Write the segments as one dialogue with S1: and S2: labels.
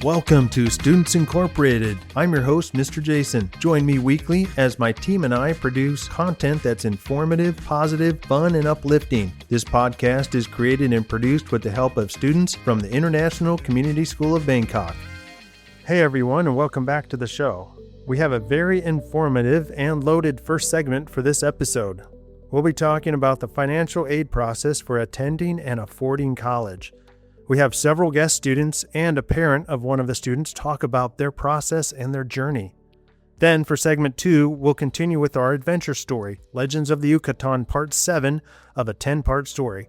S1: Welcome to Students Incorporated. I'm your host, Mr. Jason. Join me weekly as my team and I produce content that's informative, positive, fun, and uplifting. This podcast is created and produced with the help of students from the International Community School of Bangkok. Hey everyone, and welcome back to the show. We have a very informative and loaded first segment for this episode. We'll be talking about the financial aid process for attending and affording college. We have several guest students and a parent of one of the students talk about their process and their journey. Then for segment 2, we'll continue with our adventure story, Legends of the Yucatán Part 7 of a 10-part story.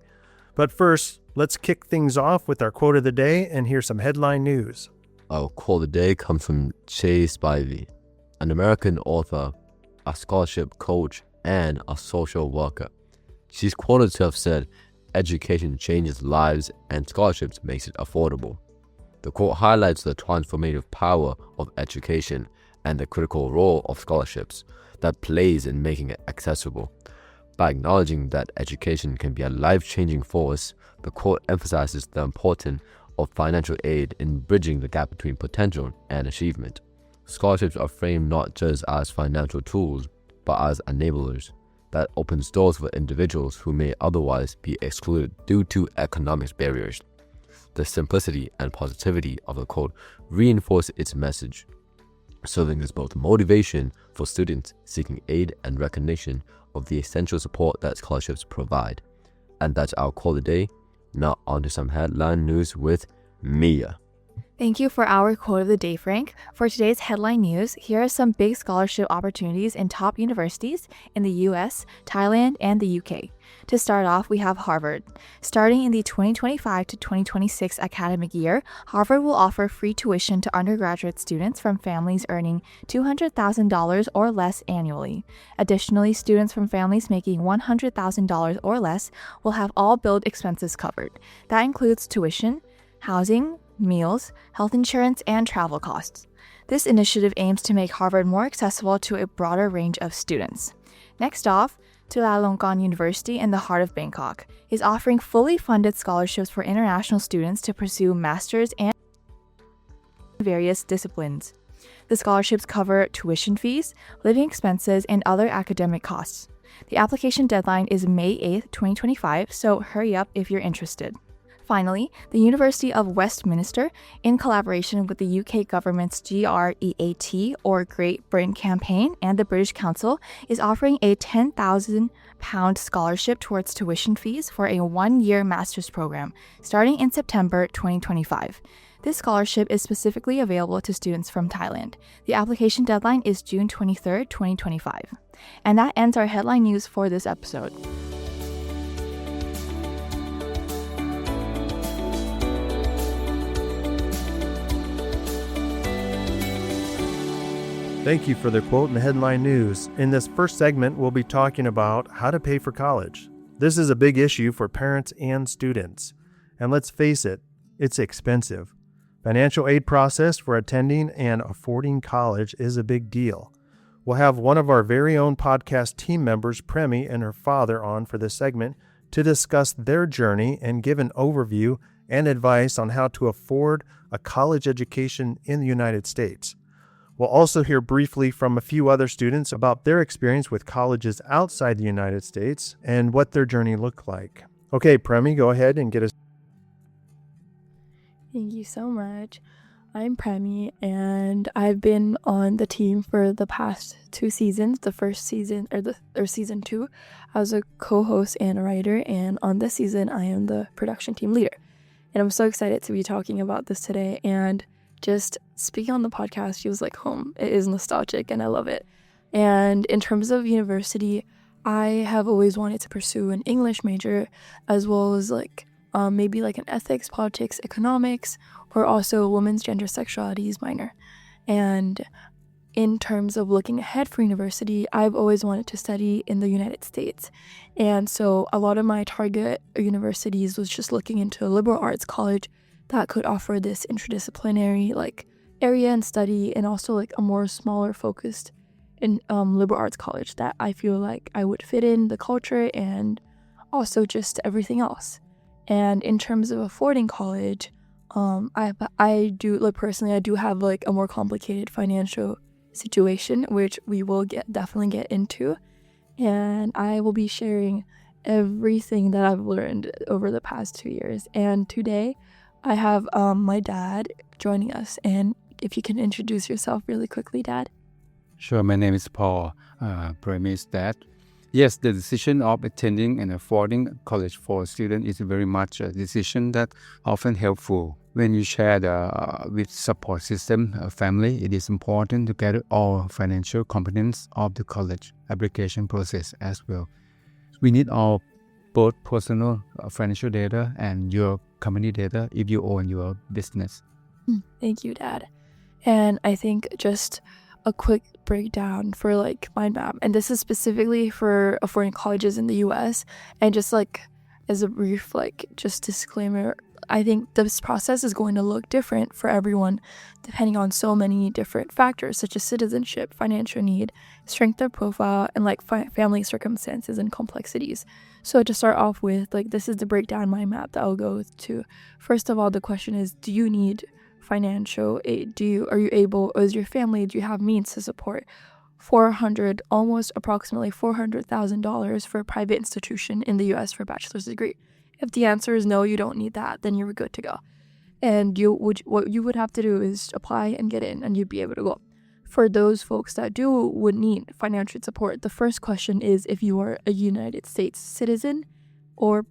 S1: But first, let's kick things off with our quote of the day and hear some headline news.
S2: Our quote of the day comes from Chase Spivey, an American author, a scholarship coach, and a social worker. She's quoted to have said, "Education changes lives and scholarships makes it affordable." The quote highlights the transformative power of education and the critical role of scholarships that plays in making it accessible. By acknowledging that education can be a life-changing force, the quote emphasizes the importance of financial aid in bridging the gap between potential and achievement. Scholarships are framed not just as financial tools, but as enablers that opens doors for individuals who may otherwise be excluded due to economic barriers. The simplicity and positivity of the quote reinforce its message, serving as both motivation for students seeking aid and recognition of the essential support that scholarships provide. And that's our quote of the day. Now on to some headline news with Mia.
S3: Thank you for our quote of the day, Frank. For today's headline news, here are some big scholarship opportunities in top universities in the US, Thailand, and the UK. To start off, we have Harvard. Starting in the 2025 to 2026 academic year, Harvard will offer free tuition to undergraduate students from families earning $200,000 or less annually. Additionally, students from families making $100,000 or less will have all billed expenses covered. That includes tuition, housing, meals, health insurance, and travel costs. This initiative aims to make Harvard more accessible to a broader range of students. Next off, Chulalongkorn University in the heart of Bangkok is offering fully funded scholarships for international students to pursue master's and various disciplines. The scholarships cover tuition fees, living expenses, and other academic costs. The application deadline is May 8, 2025, so hurry up if you're interested. Finally, the University of Westminster, in collaboration with the UK government's GREAT or Great Britain Campaign and the British Council, is offering a £10,000 scholarship towards tuition fees for a one-year master's program starting in September 2025. This scholarship is specifically available to students from Thailand. The application deadline is June 23, 2025. And that ends our headline news for this episode.
S1: Thank you for the quote and the headline news. In this first segment, we'll be talking about how to pay for college. This is a big issue for parents and students. And let's face it, it's expensive. Financial aid process for attending and affording college is a big deal. We'll have one of our very own podcast team members, Premi, and her father on for this segment to discuss their journey and give an overview and advice on how to afford a college education in the United States. We'll also hear briefly from a few other students about their experience with colleges outside the United States and what their journey looked like. Okay, Premi, go ahead and get us.
S4: Thank you so much. I'm Premi, and I've been on the team for the past 2 seasons. The first season, or season 2, I was a co-host and a writer, and on this season, I am the production team leader. And I'm so excited to be talking about this today, and just speaking on the podcast feels like home. It is nostalgic and I love it. And in terms of university, I have always wanted to pursue an English major as well as maybe an ethics, politics, economics, or also a women's gender sexualities minor. And in terms of looking ahead for university, I've always wanted to study in the United States. And so a lot of my target universities was just looking into a liberal arts college that could offer this interdisciplinary area and study, and also a more smaller focused in liberal arts college that I feel like I would fit in the culture and also just everything else. And in terms of affording college, I do, like, personally, I do have like a more complicated financial situation, which we will definitely get into, and I will be sharing everything that I've learned over the past 2 years. And today I have my dad joining us, and if you can introduce yourself really quickly, Dad.
S5: Sure, my name is Paul. Premise that, yes, the decision of attending and affording college for a student is very much a decision that often helpful. When you share with support system, a family, it is important to get all financial components of the college application process as well. We need all both personal financial data and your company data if you own your business.
S4: Thank you, Dad. And I think just a quick breakdown for like mind map, and this is specifically for affording colleges in the US, and just like as a brief like just disclaimer, I think this process is going to look different for everyone depending on so many different factors such as citizenship, financial need, strength of profile, and like family circumstances and complexities. So to start off with, like, this is the breakdown mind map that I'll go to. First of all, the question is, do you need financial aid? Are you able, or is your family, do you have means to support almost approximately $400,000 for a private institution in the US for a bachelor's degree? If the answer is no, you don't need that, then you're good to go. And what you would have to do is apply and get in, and you'd be able to go. For those folks that would need financial support, the first question is if you are a United States citizen or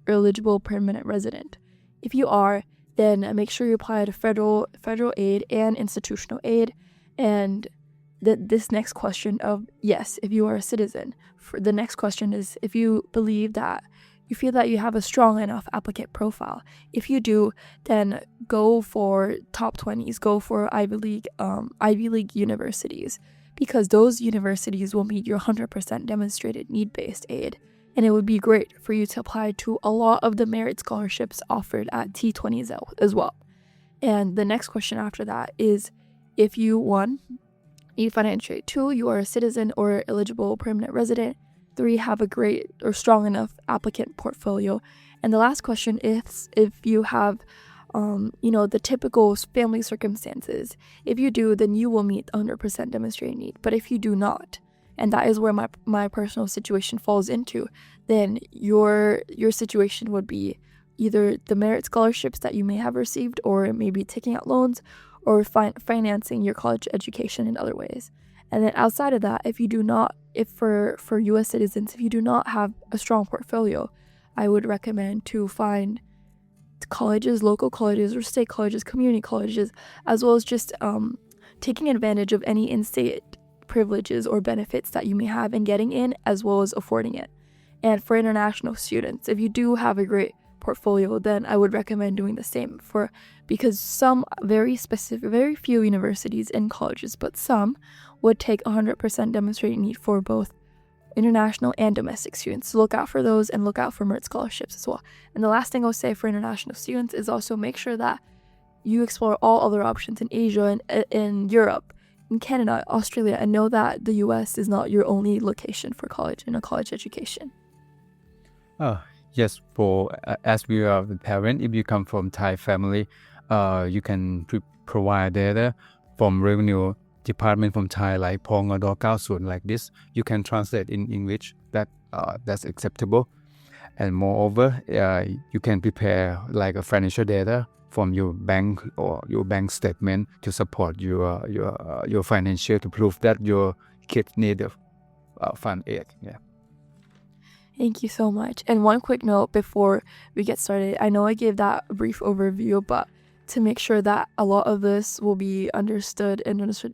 S4: eligible permanent resident. If you are, then make sure you apply to federal aid and institutional aid. And this next question of, yes, if you are a citizen, the next question is if you believe that you feel that you have a strong enough applicant profile. If you do, then go for top 20s, go for Ivy League universities, because those universities will meet your 100% demonstrated need-based aid. And it would be great for you to apply to a lot of the merit scholarships offered at T20s as well. And the next question after that is if you, 1, need financial aid, 2, you are a citizen or eligible permanent resident, 3, have a great or strong enough applicant portfolio. And the last question is if you have, the typical family circumstances. If you do, then you will meet 100% demonstrated need. But if you do not, and that is where my personal situation falls into, then your situation would be either the merit scholarships that you may have received, or maybe taking out loans, or financing your college education in other ways. And then outside of that, if for U.S. citizens, if you do not have a strong portfolio, I would recommend to find colleges, local colleges or state colleges, community colleges, as well as just taking advantage of any in-state privileges or benefits that you may have in getting in, as well as affording it. And for international students, if you do have a great portfolio, then I would recommend doing the same, because some very few universities and colleges, but some would take 100% demonstrated need for both international and domestic students. So look out for those, and look out for merit scholarships as well. And the last thing I'll say for international students is also make sure that you explore all other options in Asia and in Europe, in Canada, Australia, and know that the US is not your only location for college and a college education.
S5: Yes, as we are the parent, if you come from Thai family, you can provide data from revenue department from Thai, like Pong or Dor like this. You can translate in English. That's acceptable. And moreover, you can prepare like a financial data from your bank or your bank statement to support your financial, to prove that your kids need fund aid. Yeah.
S4: Thank you so much. And one quick note before we get started. I know I gave that a brief overview, but to make sure that a lot of this will be understood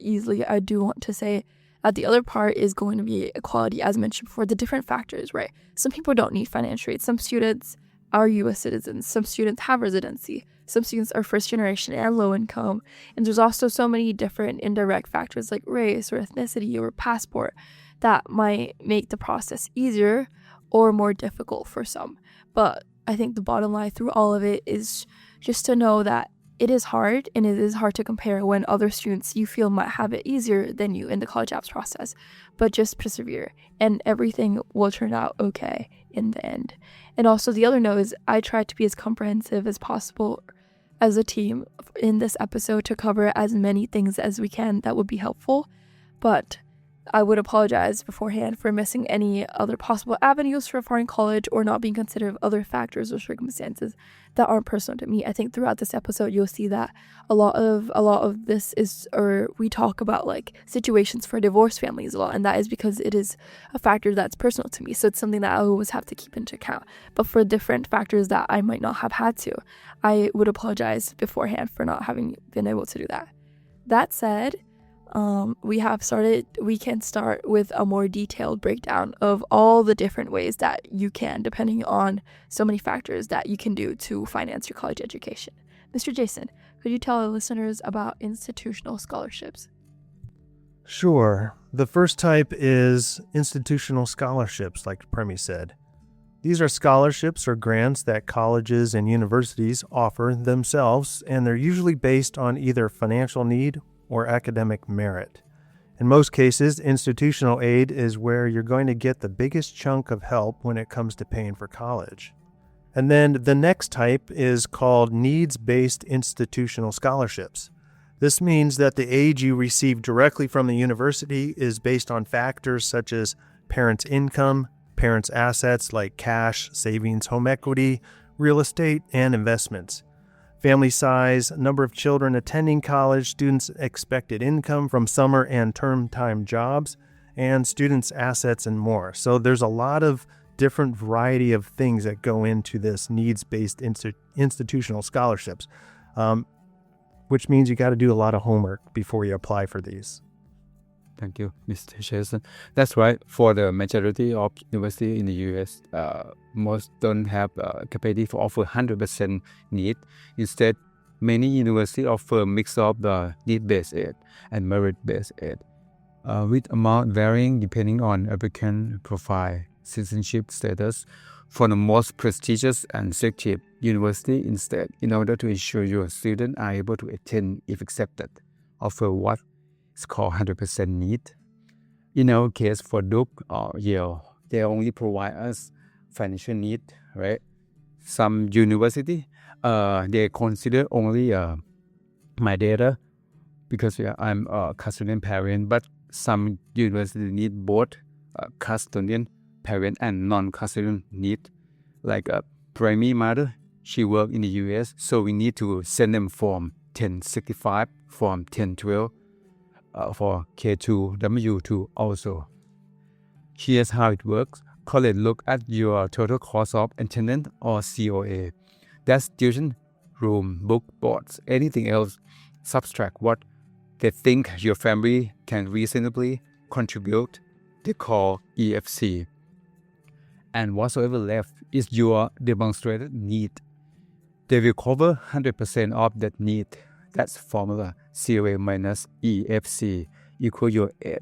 S4: easily, I do want to say that the other part is going to be equality, as mentioned before, the different factors, right? Some people don't need financial aid. Some students are U.S. citizens. Some students have residency. Some students are first generation and low income. And there's also so many different indirect factors like race or ethnicity or passport that might make the process easier or more difficult for some. But I think the bottom line through all of it is just to know that it is hard, and it is hard to compare when other students you feel might have it easier than you in the college apps process. But just persevere, and everything will turn out okay in the end. And also the other note is I try to be as comprehensive as possible as a team in this episode to cover as many things as we can that would be helpful, but I would apologize beforehand for missing any other possible avenues for a foreign college or not being considerate of other factors or circumstances that aren't personal to me. I think throughout this episode, you'll see that a lot of this is, or we talk about like situations for divorced families a lot, and that is because it is a factor that's personal to me. So it's something that I always have to keep into account. But for different factors that I might not have had to, I would apologize beforehand for not having been able to do that. That said, we can start with a more detailed breakdown of all the different ways that you can, depending on so many factors that you can do to finance your college education. Mr. Jason, could you tell our listeners about institutional scholarships?
S1: Sure. The first type is institutional scholarships, like Premi said. These are scholarships or grants that colleges and universities offer themselves, and they're usually based on either financial need or academic merit. In most cases, institutional aid is where you're going to get the biggest chunk of help when it comes to paying for college. And then the next type is called needs-based institutional scholarships. This means that the aid you receive directly from the university is based on factors such as parents' income, parents' assets like cash, savings, home equity, real estate, and investments. Family size, number of children attending college, students' expected income from summer and term time jobs, and students' assets and more. So there's a lot of different variety of things that go into this needs-based institutional scholarships, which means you got to do a lot of homework before you apply for these.
S5: Thank you, Mr. Jason. That's right. For the majority of universities in the U.S., most don't have capacity to offer 100% need. Instead, many universities offer a mix of the need-based aid and merit-based aid, with amount varying depending on applicant profile, citizenship status. For the most prestigious and selective university, instead, in order to ensure your students are able to attend if accepted, offer what is called 100% need. In our case, for Duke or Yale, they only provide us financial need, right? Some university, they consider only my data because I'm a custodian parent, but some university need both custodian parent and non-custodian need. Like a Premi mother, she work in the US, so we need to send them Form 1065, Form 1012, for K2, W2 also. Here's how it works. College look at your total cost of attendance or COA. That's tuition, room, book, boards, anything else. Subtract what they think your family can reasonably contribute. They call EFC. And whatsoever left is your demonstrated need. They will cover 100% of that need. That's formula COA minus EFC equal your aid.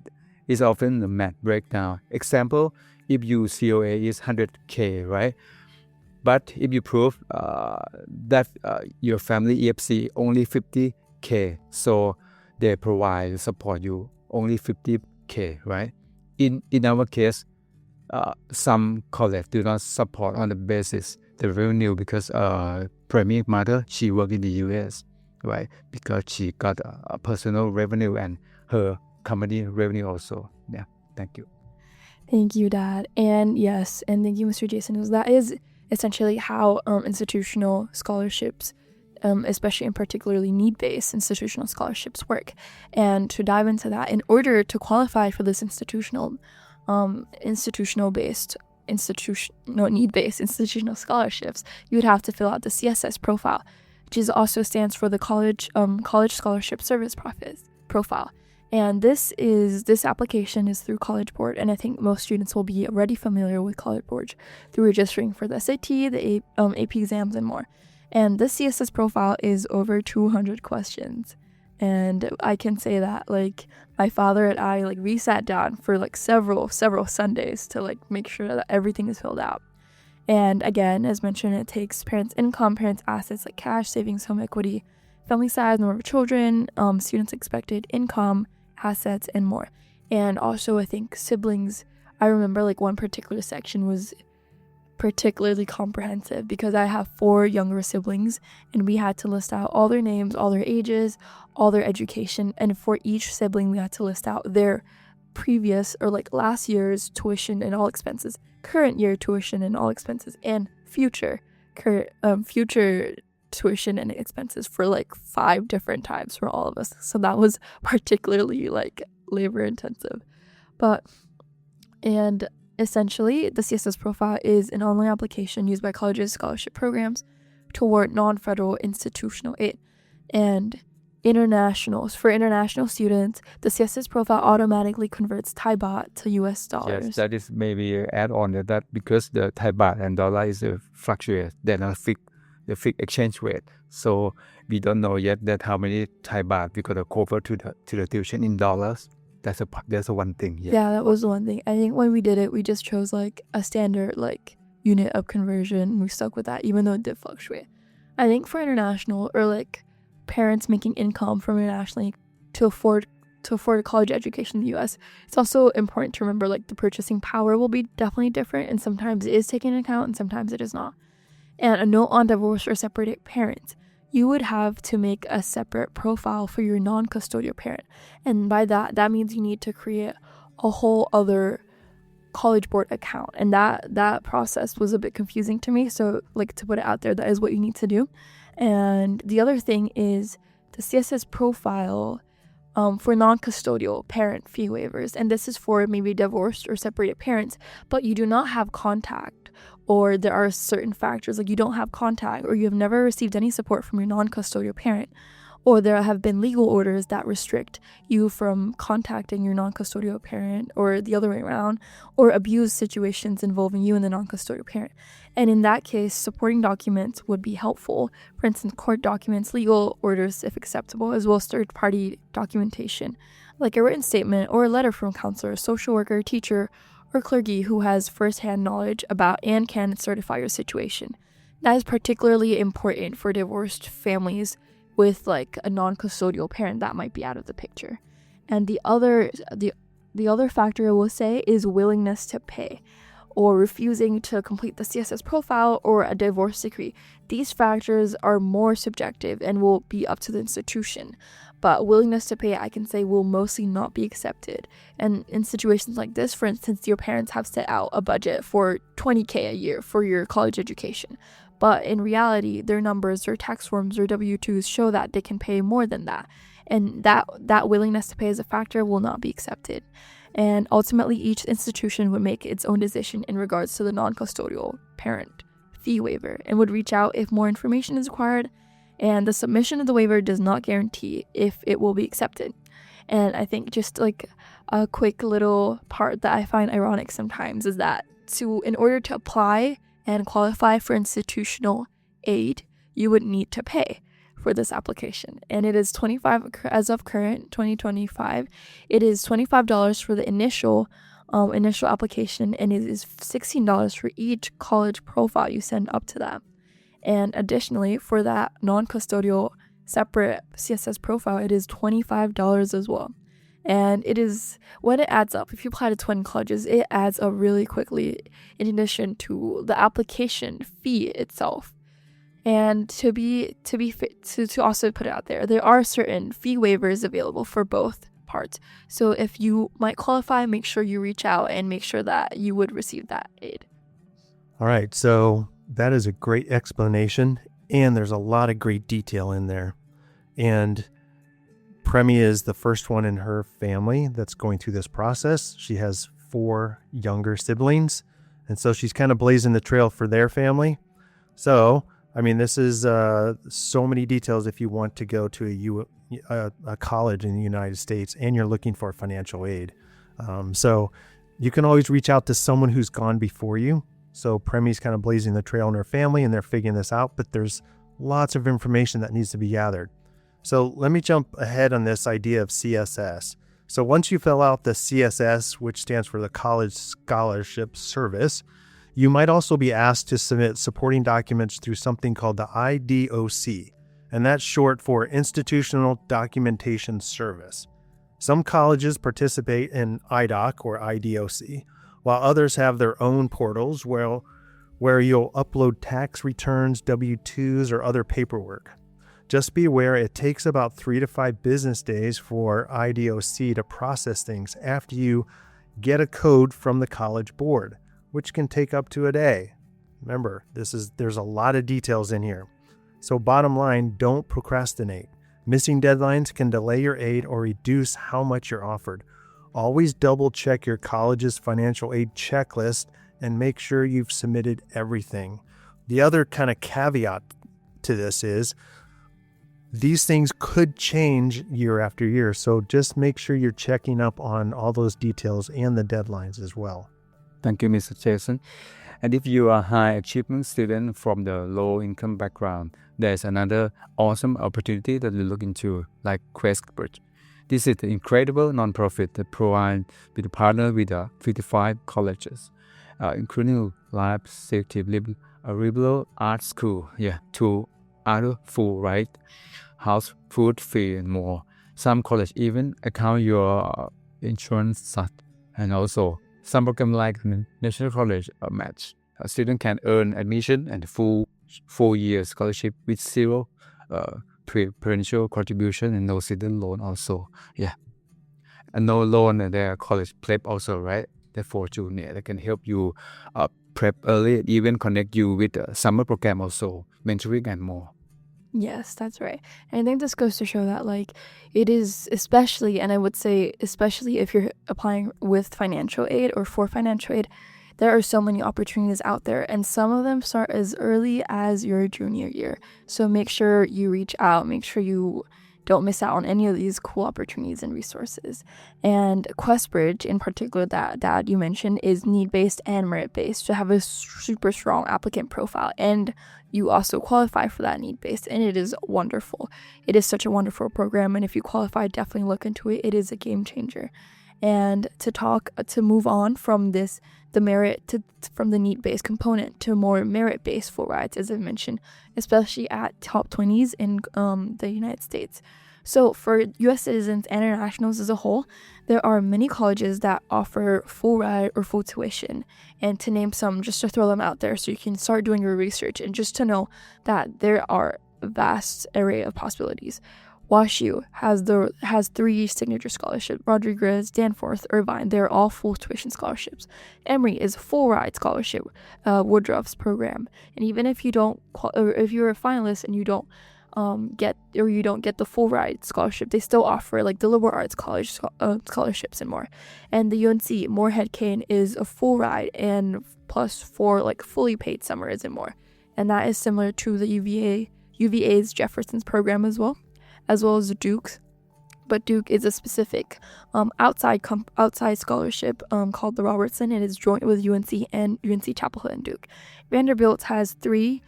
S5: It's often the math breakdown. Example, if your COA is 100K, right? But if you prove that your family EFC only 50K, so they provide support you only 50K, right? In our case, some college do not support on the basis the revenue because Premier mother, she worked in the US, right? Because she got a personal revenue and her company revenue also. Yeah, thank you.
S4: Thank you, Dad. And yes, and thank you, Mr. Jason, because that is essentially how institutional scholarships, especially and particularly need-based institutional scholarships work. And to dive into that, in order to qualify for this need-based institutional scholarships, you would have to fill out the CSS profile, which also stands for the College Scholarship Service Profile. And this application is through College Board, and I think most students will be already familiar with College Board through registering for the SAT, the AP exams, and more. And this CSS profile is over 200 questions. And I can say that, like, my father and I, like, we sat down for, like, several Sundays to, like, make sure that everything is filled out. And again, as mentioned, it takes parents' income, parents' assets, like cash, savings, home equity, family size, number of children, students' expected income, assets, and more. And also, I think siblings, I remember, like, one particular section was particularly comprehensive because I have 4 younger siblings and we had to list out all their names, all their ages, all their education, and for each sibling we had to list out their previous or like last year's tuition and all expenses, current year tuition and all expenses, and future tuition and expenses for like 5 different times for all of us. So that was particularly like labor intensive. And essentially, the CSS profile is an online application used by colleges' scholarship programs toward non-federal institutional aid. And for international students, the CSS profile automatically converts Thai baht to US dollars.
S5: Yes, that is maybe add on that because the Thai baht and dollar is fluctuate, then the fixed exchange rate. So we don't know yet that how many Thai baht we could cover to the tuition in dollars. That's a one thing.
S4: Yeah, that was the one thing. I think when we did it, we just chose like a standard like unit of conversion. We stuck with that, even though it did fluctuate. I think for international or like parents making income from internationally to afford a college education in the U.S., it's also important to remember like the purchasing power will be definitely different, and sometimes it is taken into account and sometimes it is not. And a note on divorced or separated parents. You would have to make a separate profile for your non-custodial parent. And by that means you need to create a whole other College Board account. And that process was a bit confusing to me. So like to put it out there, that is what you need to do. And the other thing is the CSS profile for non-custodial parent fee waivers. And this is for maybe divorced or separated parents, but you do not have contact, or there are certain factors like you don't have contact, or you have never received any support from your non-custodial parent, or there have been legal orders that restrict you from contacting your non-custodial parent, or the other way around, or abuse situations involving you and the non-custodial parent. And in that case, supporting documents would be helpful. For instance, court documents, legal orders if acceptable, as well as third-party documentation, like a written statement or a letter from a counselor, social worker, teacher, or clergy who has first-hand knowledge about and can certify your situation. That is particularly important for divorced families with like a non-custodial parent that might be out of the picture. And the other factor I will say is willingness to pay, or refusing to complete the CSS profile or a divorce decree. These factors are more subjective and will be up to the institution. But willingness to pay, I can say, will mostly not be accepted. And in situations like this, for instance, your parents have set out a budget for $20,000 a year for your college education. But in reality, their numbers, their tax forms, or W-2s show that they can pay more than that. And that willingness to pay as a factor will not be accepted. And ultimately, each institution would make its own decision in regards to the non-custodial parent fee waiver and would reach out if more information is required. And the submission of the waiver does not guarantee if it will be accepted. And I think just like a quick little part that I find ironic sometimes is that in order to apply and qualify for institutional aid, you would need to pay for this application. And it is $25 as of current 2025. It is $25 for the initial application, and it is $16 for each college profile you send up to that. And additionally, for that non-custodial separate CSS profile, it is $25 as well. And it is, when it adds up, if you apply to 20 colleges, it adds up really quickly in addition to the application fee itself. And to also put it out there are certain fee waivers available for both parts. So if you might qualify, make sure you reach out and make sure that you would receive that aid.
S1: All right, so that is a great explanation, and there's a lot of great detail in there. And Premi is the first one in her family that's going through this process. She has 4 younger siblings, and so she's kind of blazing the trail for their family. So, I mean, this is so many details if you want to go to a college in the United States and you're looking for financial aid. So you can always reach out to someone who's gone before you. So Premi's kind of blazing the trail in her family and they're figuring this out, but there's lots of information that needs to be gathered. So let me jump ahead on this idea of CSS. So once you fill out the CSS, which stands for the College Scholarship Service, you might also be asked to submit supporting documents through something called the IDOC, and that's short for Institutional Documentation Service. Some colleges participate in IDOC or IDOC, while others have their own portals where where you'll upload tax returns, W-2s, or other paperwork. Just be aware it takes about 3 to 5 business days for IDOC to process things after you get a code from the College Board, which can take up to a day. Remember, there's a lot of details in here. So bottom line, don't procrastinate. Missing deadlines can delay your aid or reduce how much you're offered. Always double check your college's financial aid checklist and make sure you've submitted everything. The other kind of caveat to this is these things could change year after year, so just make sure you're checking up on all those details and the deadlines as well.
S5: Thank you, Mr. Jason. And if you are a high achievement student from the low income background, there's another awesome opportunity that you look into, like QuestBridge. This is an incredible nonprofit that provides with a partner with 55 colleges, including Life Safety Liberal Arts School, 2 other full ride, house, food, fee, and more. Some college even account your insurance, and also some program like National College Match. A student can earn admission and full 4-year scholarship with zero parental contribution and no student loan also. And no loan and their college prep also, right? Therefore, junior, they can help you prep early, even connect you with a summer program also, mentoring and more.
S4: Yes, that's right. And I think this goes to show that, like, it is especially, and I would say especially if you're applying with financial aid or for financial aid, there are so many opportunities out there, and some of them start as early as your junior year. So make sure you reach out, make sure you don't miss out on any of these cool opportunities and resources. And QuestBridge in particular that you mentioned is need-based and merit-based to have a super strong applicant profile, and you also qualify for that need-based, and it is wonderful. It is such a wonderful program, and if you qualify, definitely look into it. It is a game changer. And to move on from from the need-based component to more merit-based full rides, as I mentioned, especially at top 20s in the United States. So for U.S. citizens and internationals as a whole, there are many colleges that offer full ride or full tuition. And to name some, just to throw them out there so you can start doing your research and just to know that there are a vast array of possibilities. WashU has 3 signature scholarships: Rodriguez, Danforth, Irvine. They're all full tuition scholarships. Emory is a full ride scholarship, Woodruff's program. And even if you don't, or if you're a finalist and you don't get the full ride scholarship, they still offer like the liberal arts college scholarships and more. And the UNC Moorhead Cane is a full ride and plus 4 like fully paid summers and more. And that is similar to the UVA's Jefferson's program as well as Duke's. But Duke is a specific outside scholarship called the Robertson. It is joint with UNC and UNC Chapel Hill and Duke. Vanderbilt has 3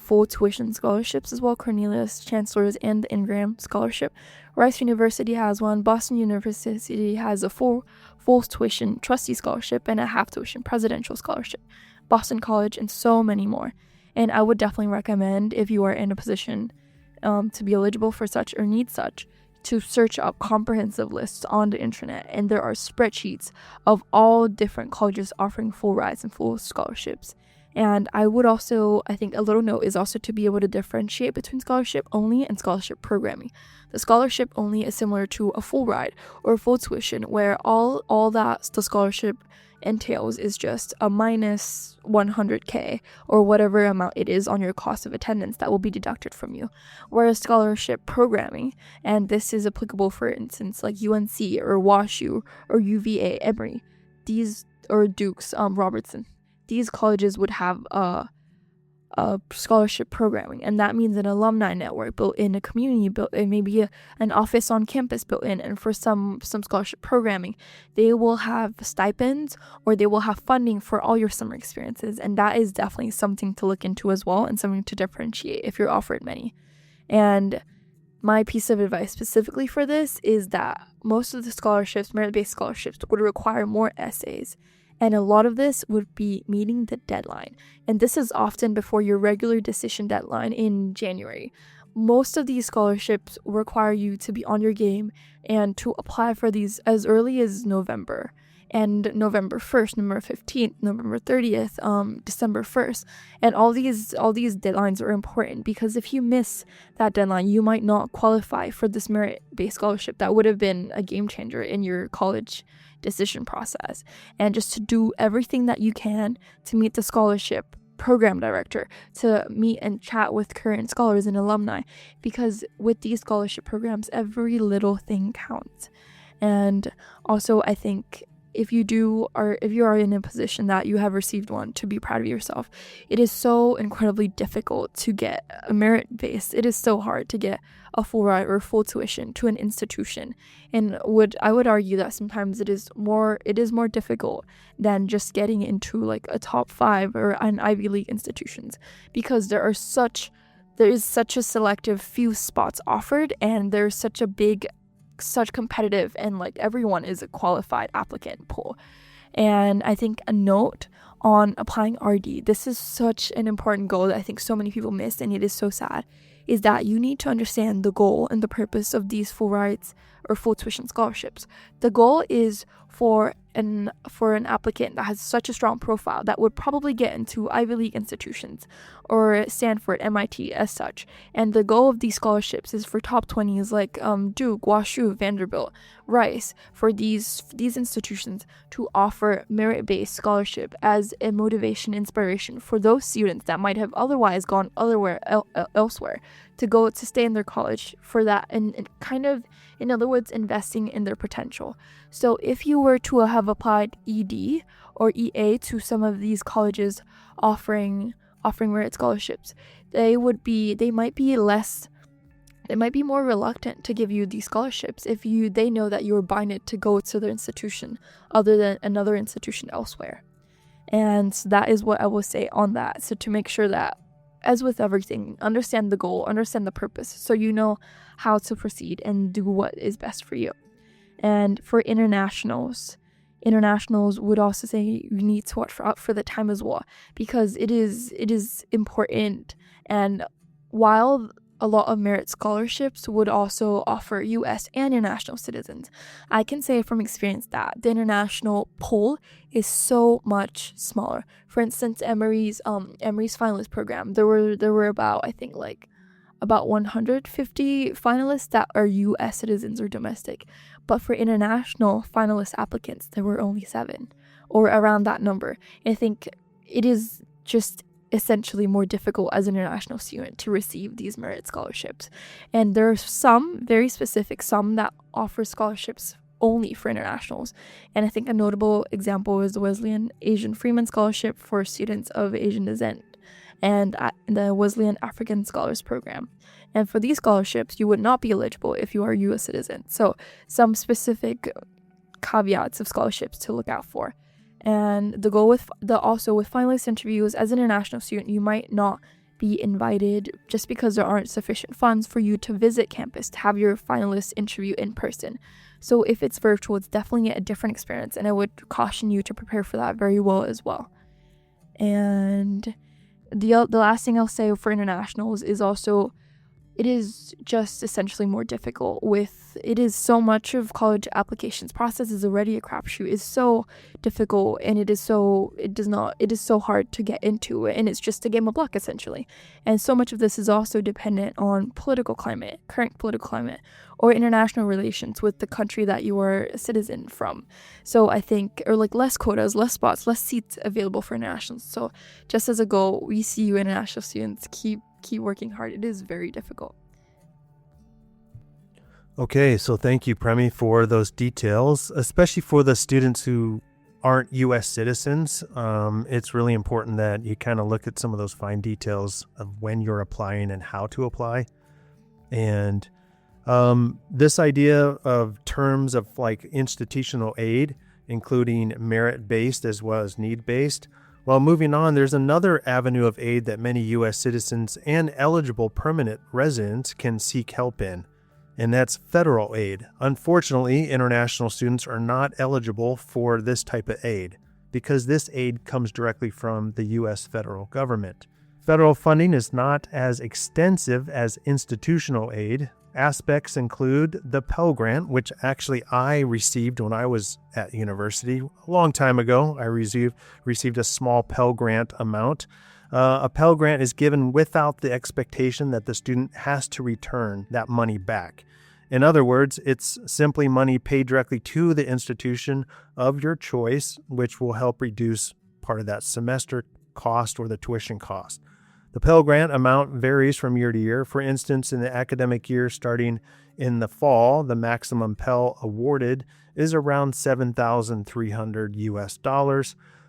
S4: full tuition scholarships as well: Cornelius, Chancellor's, and the Ingram Scholarship. Rice University has 1. Boston University has a full tuition trustee scholarship and a half tuition presidential scholarship. Boston College, and so many more. And I would definitely recommend, if you are in a position to be eligible for such or need such, to search up comprehensive lists on the internet, and there are spreadsheets of all different colleges offering full rides and full scholarships. And I think a little note is also to be able to differentiate between scholarship only and scholarship programming. The scholarship only is similar to a full ride or full tuition, where all that the scholarship entails is just a minus $100K or whatever amount it is on your cost of attendance that will be deducted from you. Whereas scholarship programming, and this is applicable for instance like UNC or WashU or UVA, Emory, or Duke's Robertson, these colleges would have a scholarship programming, and that means an alumni network built in, a community built in, maybe an office on campus built in. And for some scholarship programming, they will have stipends or they will have funding for all your summer experiences, and that is definitely something to look into as well, and something to differentiate if you're offered many. And my piece of advice specifically for this is that most of the scholarships, merit-based scholarships, would require more essays. And a lot of this would be meeting the deadline. And this is often before your regular decision deadline in January. Most of these scholarships require you to be on your game and to apply for these as early as November. and November 1st, November 15th, November 30th, December 1st. And all these deadlines are important, because if you miss that deadline, you might not qualify for this merit-based scholarship that would have been a game changer in your college decision process. And just to do everything that you can to meet the scholarship program director, to meet and chat with current scholars and alumni, because with these scholarship programs, every little thing counts. And also, I think if you are in a position that you have received one, to be proud of yourself. It is so incredibly difficult to get a merit-based. It is so hard to get a full ride or full tuition to an institution, and I would argue that sometimes it is more difficult than just getting into like a top 5 or an Ivy League institutions, because there is such a selective few spots offered, and there's such competitive, and like everyone is a qualified applicant pool. And I think a note on applying RD, this is such an important goal that I think so many people miss, and it is so sad, is that you need to understand the goal and the purpose of these full rides or full tuition scholarships. The goal is for an applicant that has such a strong profile that would probably get into Ivy League institutions or Stanford, MIT as such. And the goal of these scholarships is for top 20s like Duke, WashU, Vanderbilt, Rice, for these institutions to offer merit-based scholarship as a motivation, inspiration for those students that might have otherwise gone elsewhere to stay in their college for that, and kind of, in other words, investing in their potential. So if you were to have applied ED or EA to some of these colleges offering merit scholarships, they might be more reluctant to give you these scholarships if they know that you're binded to go to their institution other than another institution elsewhere. And so that is what I will say on that. So to make sure that, as with everything, understand the goal, understand the purpose, so you know how to proceed and do what is best for you. And for internationals would also say you need to watch out for the time as well, because it is important. And while a lot of merit scholarships would also offer U.S. and international citizens, I can say from experience that the international pool is so much smaller. For instance, Emory's finalist program, there were about 150 finalists that are U.S. citizens or domestic, but for international finalist applicants, there were only 7 or around that number. I think it is just essentially more difficult as an international student to receive these merit scholarships. And there are some very specific, some that offer scholarships only for internationals. And I think a notable example is the Wesleyan Asian Freeman Scholarship for students of Asian descent, and the Wesleyan African Scholars Program. And for these scholarships, you would not be eligible if you are a U.S. citizen. So some specific caveats of scholarships to look out for. And the goal with finalist interviews, as an international student, you might not be invited just because there aren't sufficient funds for you to visit campus to have your finalist interview in person. So if it's virtual, it's definitely a different experience, and I would caution you to prepare for that very well as well. And the last thing I'll say for internationals is also, it is just essentially more difficult. It is so much of college applications process is already a crapshoot. It's so difficult, and it is so hard to get into, and it's just a game of luck essentially. And so much of this is also dependent on current political climate, or international relations with the country that you are a citizen from. So I think, or like less quotas, less spots, less seats available for internationals. So just as a goal, we see you international students keep working hard. It is very difficult.
S1: Okay, so thank you, Premi, for those details, especially for the students who aren't U.S. citizens. It's really important that you kind of look at some of those fine details of when you're applying and how to apply. And this idea of terms of like institutional aid, including merit-based as well as need-based. Well, moving on, there's another avenue of aid that many U.S. citizens and eligible permanent residents can seek help in, and that's federal aid. Unfortunately, international students are not eligible for this type of aid because this aid comes directly from the U.S. federal government. Federal funding is not as extensive as institutional aid, Aspects include the Pell Grant, which actually I received when I was at university a long time ago. I received a small Pell Grant amount. A Pell Grant is given without the expectation that the student has to return that money back. In other words, it's simply money paid directly to the institution of your choice, which will help reduce part of that semester cost or the tuition cost. The Pell Grant amount varies from year to year. For instance, in the academic year starting in the fall, the maximum Pell awarded is around $7,300 US.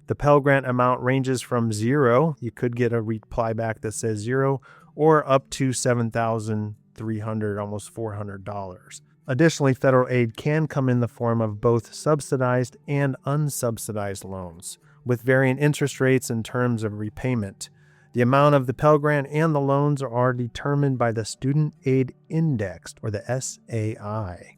S1: The Pell Grant amount ranges from zero, you could get a reply back that says zero, or up to $7,300, almost $400. Additionally, federal aid can come in the form of both subsidized and unsubsidized loans, with varying interest rates and terms of repayment. The amount of the Pell Grant and the loans are determined by the Student Aid Index, or the SAI.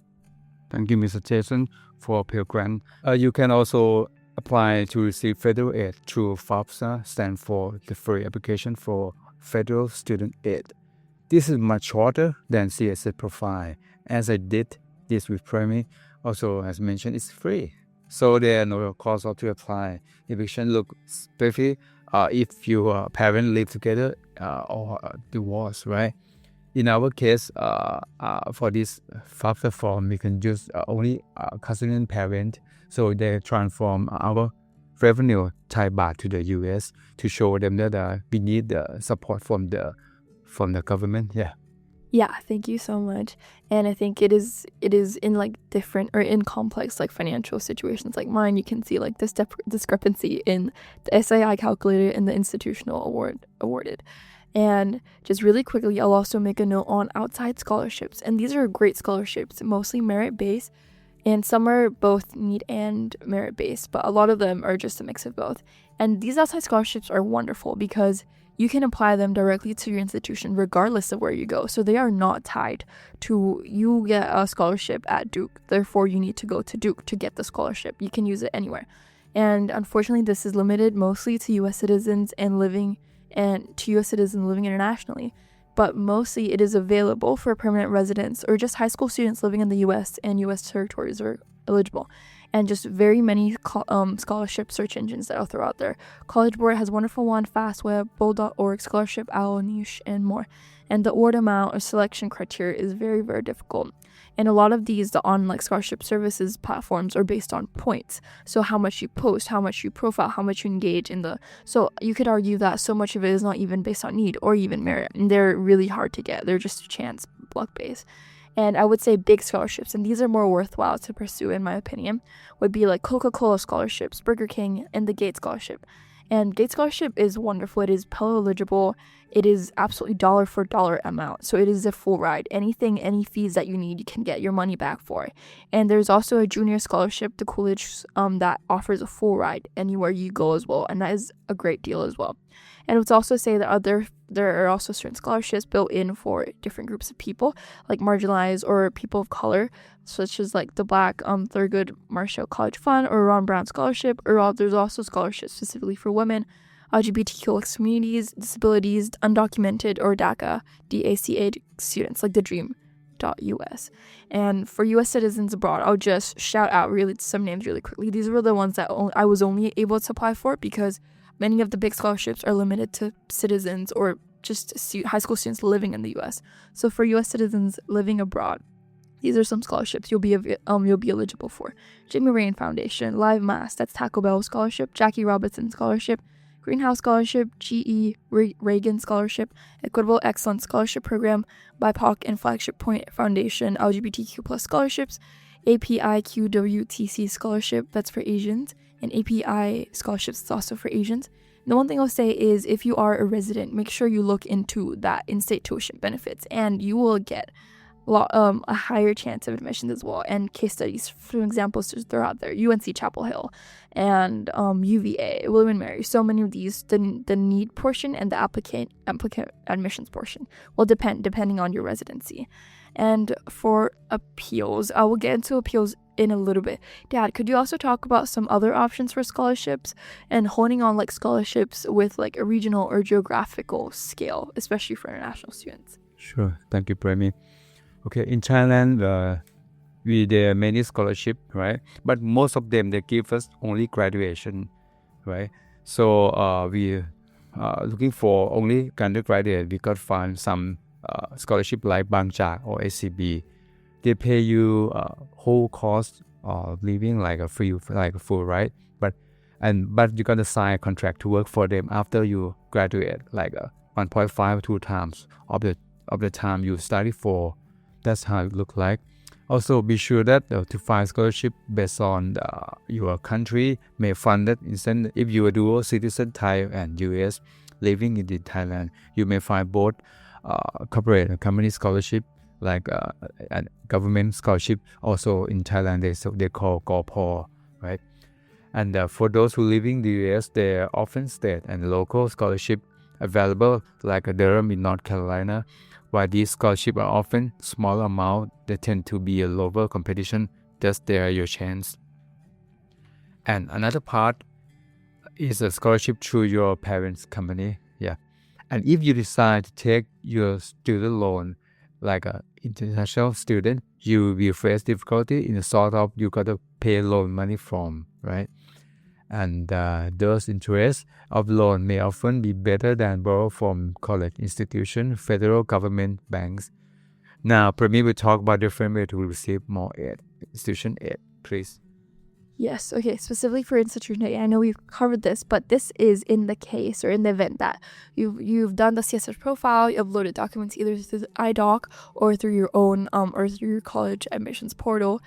S5: Thank you, Mr. Jason, for Pell Grant. You can also apply to receive federal aid through FAFSA, stand for the free application for federal student aid. This is much shorter than CSS profile. As I did this with Premi, also as mentioned, it's free. So there are no costs to apply. Eviction look especially if your parents live together or divorce, right? In our case, for this FAFSA form, we can use only custodian parent. So they transform our revenue Thai baht to the US to show them that we need the support from the government.
S4: Yeah, thank you so much. And I think it is in like different or in complex like financial situations like mine, you can see like this discrepancy in the SAI calculated and the institutional awarded. And just really quickly, I'll also make a note on outside scholarships. And these are great scholarships, mostly merit-based. And some are both need and merit-based, but a lot of them are just a mix of both. And these outside scholarships are wonderful because you can apply them directly to your institution regardless of where you go. So they are not tied to you get a scholarship at Duke, therefore you need to go to Duke to get the scholarship. You can use it anywhere. And unfortunately, this is limited mostly to U.S. citizens living internationally. But mostly it is available for permanent residents or just high school students living in the U.S. and U.S. territories are eligible. And just very many scholarship search engines that I'll throw out there. College Board has wonderful one, FastWeb, Bowl.org, Scholarship Owl, Niche, and more. And the award amount or selection criteria is very, very difficult. And a lot of these, the online scholarship services platforms are based on points. So how much you post, how much you profile, how much you engage so you could argue that so much of it is not even based on need or even merit. And they're really hard to get. They're just chance luck based. And I would say big scholarships, and these are more worthwhile to pursue in my opinion, would be like Coca-Cola scholarships, Burger King, and the Gates Scholarship. And Gates Scholarship is wonderful. It is Pell eligible. It is absolutely dollar for dollar amount. So it is a full ride. Any fees that you need, you can get your money back for. And there's also a junior scholarship, the Coolidge, that offers a full ride anywhere you go as well. And that is a great deal as well. And I would also say that there are also certain scholarships built in for different groups of people, like marginalized or people of color, such as like the Black Thurgood Marshall College Fund or Ron Brown Scholarship, or there's also scholarships specifically for women, LGBTQ communities, disabilities, undocumented, or DACA students, like the Dream.us. And for U.S. citizens abroad, I'll just shout out really some names really quickly. These were the ones that I was only able to apply for because many of the big scholarships are limited to citizens or just high school students living in the U.S. So for U.S. citizens living abroad, these are some scholarships you'll be eligible for: Jimmy Rain Foundation, Live Mass, that's Taco Bell Scholarship, Jackie Robinson Scholarship, Greenhouse Scholarship, G.E. Reagan Scholarship, Equitable Excellence Scholarship Program, BIPOC and Flagship Point Foundation LGBTQ+ scholarships, API-QWTC Scholarship, that's for Asians, and API scholarships is also for Asians. And the one thing I'll say is if you are a resident, make sure you look into that in-state tuition benefits, and you will get a higher chance of admissions as well. And case studies, for examples, they're out there: UNC Chapel Hill and UVA, William & Mary. So many of these, the need portion and the applicant admissions portion will depending on your residency. And for appeals, I will get into appeals in a little bit. Dad, could you also talk about some other options for scholarships and honing on like scholarships with like a regional or geographical scale, especially for international students?
S5: Sure. Thank you, Premi. Okay, in Thailand, there are many scholarship, right? But most of them, they give us only graduation, right? So we looking for only undergraduate. We got find some scholarship like Bangchak or SCB. They pay you whole cost of living like a free, like a full, right? But you gotta sign a contract to work for them after you graduate, like 1.5 2 times of the time you study for. That's how it look like. Also, be sure that to find scholarship based on your country may fund it. Instead, if you are dual citizen Thai and US living in Thailand, you may find both corporate and company scholarship like and government scholarship. Also in Thailand, they call GOPO, right? And for those who living in the US, there are often state and local scholarship available, like Durham in North Carolina. While these scholarships are often small amount, they tend to be a lower competition. Thus, they are your chance. And another part is a scholarship through your parents' company. Yeah. And if you decide to take your student loan, like an international student, you will face difficulty in the sort of you got to pay loan money from, right? And those interests of loan may often be better than borrow from college institution, federal government banks. Now, Premi will talk about different ways to receive more aid, institution aid, please.
S4: Yes, okay, specifically for institution aid, I know we've covered this, but this is in the case or in the event that you've done the CSS profile, you uploaded documents either through the iDoc or through your own or through your college admissions portal.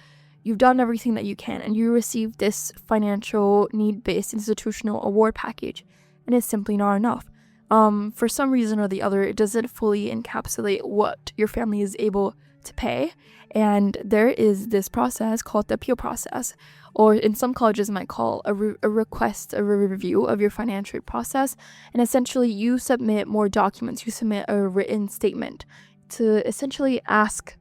S4: You've done everything that you can and you received this financial need-based institutional award package, and it's simply not enough. For some reason or the other, it doesn't fully encapsulate what your family is able to pay, and there is this process called the appeal process, or in some colleges might call a request, a review of your financial aid process, and essentially you submit more documents, you submit a written statement to essentially ask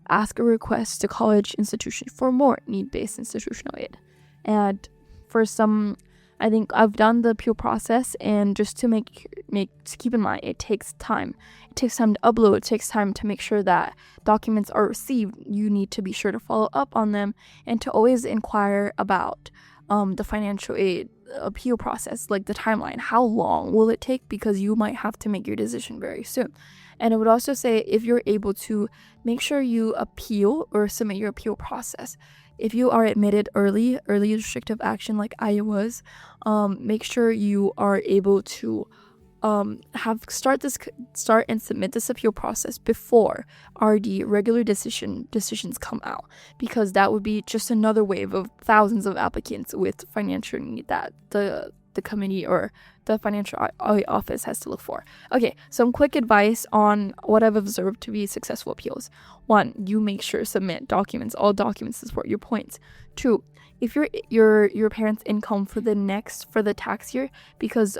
S4: a request to college institution for more need-based institutional aid. And for some, I think I've done the appeal process, and just to to keep in mind, it takes time. It takes time to upload. It takes time to make sure that documents are received. You need to be sure to follow up on them and to always inquire about the financial aid appeal process, like the timeline. How long will it take? Because you might have to make your decision very soon. And I would also say, if you're able to, make sure you appeal or submit your appeal process. If you are admitted early restrictive action like I was, make sure you are able to start and submit this appeal process before RD regular decisions come out, because that would be just another wave of thousands of applicants with financial need that the committee or the financial office has to look for. Okay, some quick advice on what I've observed to be successful appeals. 1, you make sure to submit all documents to support your points. 2, if your parents' income for the tax year, because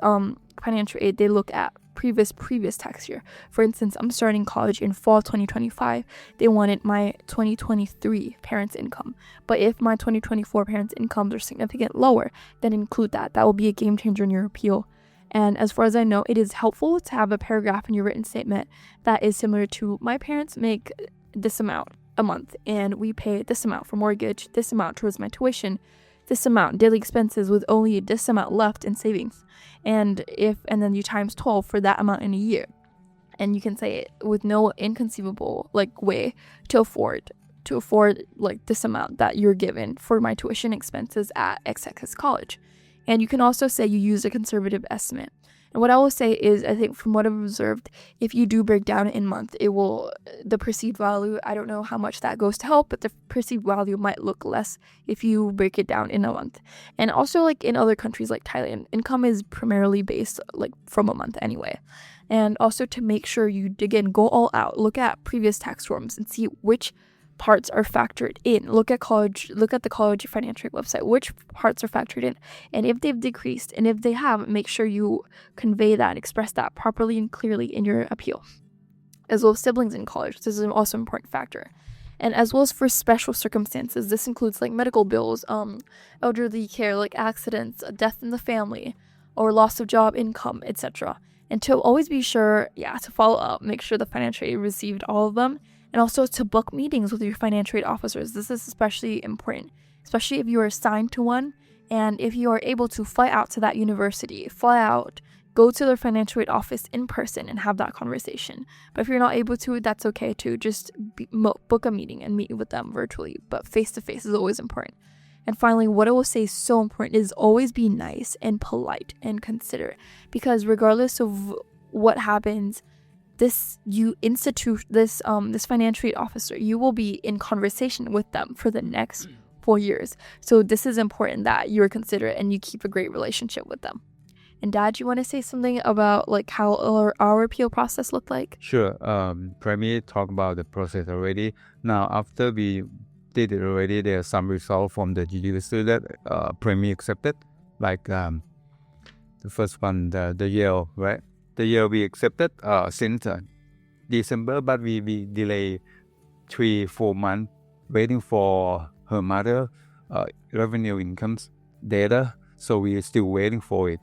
S4: financial aid, they look at previous tax year. For instance, I'm starting college in fall 2025. They wanted my 2023 parents' income. But if my 2024 parents' incomes are significantly lower, then include that. That will be a game changer in your appeal. And as far as I know, it is helpful to have a paragraph in your written statement that is similar to, my parents make this amount a month and we pay this amount for mortgage, this amount towards my tuition, this amount daily expenses with only this amount left in savings. And then you times 12 for that amount in a year. And you can say it with no inconceivable way to afford this amount that you're given for my tuition expenses at XX college. And you can also say you use a conservative estimate. And what I will say is, I think from what I've observed, if you do break down in month, the perceived value, I don't know how much that goes to help, but the perceived value might look less if you break it down in a month. And also in other countries like Thailand, income is primarily based from a month anyway. And also to make sure you dig in, go all out, look at previous tax forms and see which parts are factored in. Look at the college financial website, which parts are factored in, and if they've decreased, and if they have, make sure you convey that, express that properly and clearly in your appeal. As well as siblings in college, this is also an important factor. And as well as for special circumstances, this includes medical bills, elderly care, accidents, death in the family, or loss of job, income, etc. And to always be sure, to follow up, make sure the financial aid received all of them, and also to book meetings with your financial aid officers. This is especially important, especially if you are assigned to one, and if you are able to fly out to that university, go to their financial aid office in person and have that conversation. But if you're not able to, that's okay too. Just book a meeting and meet with them virtually, but face-to-face is always important. And finally, what I will say is so important is always be nice and polite and considerate, because regardless of what happens, this financial aid officer, you will be in conversation with them for the next 4 years. So this is important that you're considerate and you keep a great relationship with them. And Dad, you want to say something about like how our appeal process looked like?
S5: Sure. Premier talked about the process already. Now, after we did it already, there's some result from the university that Premier accepted. Like the first one, the Yale, right? The Yale we accepted since December, but we delay 3-4 months waiting for her mother revenue incomes data. So we are still waiting for it.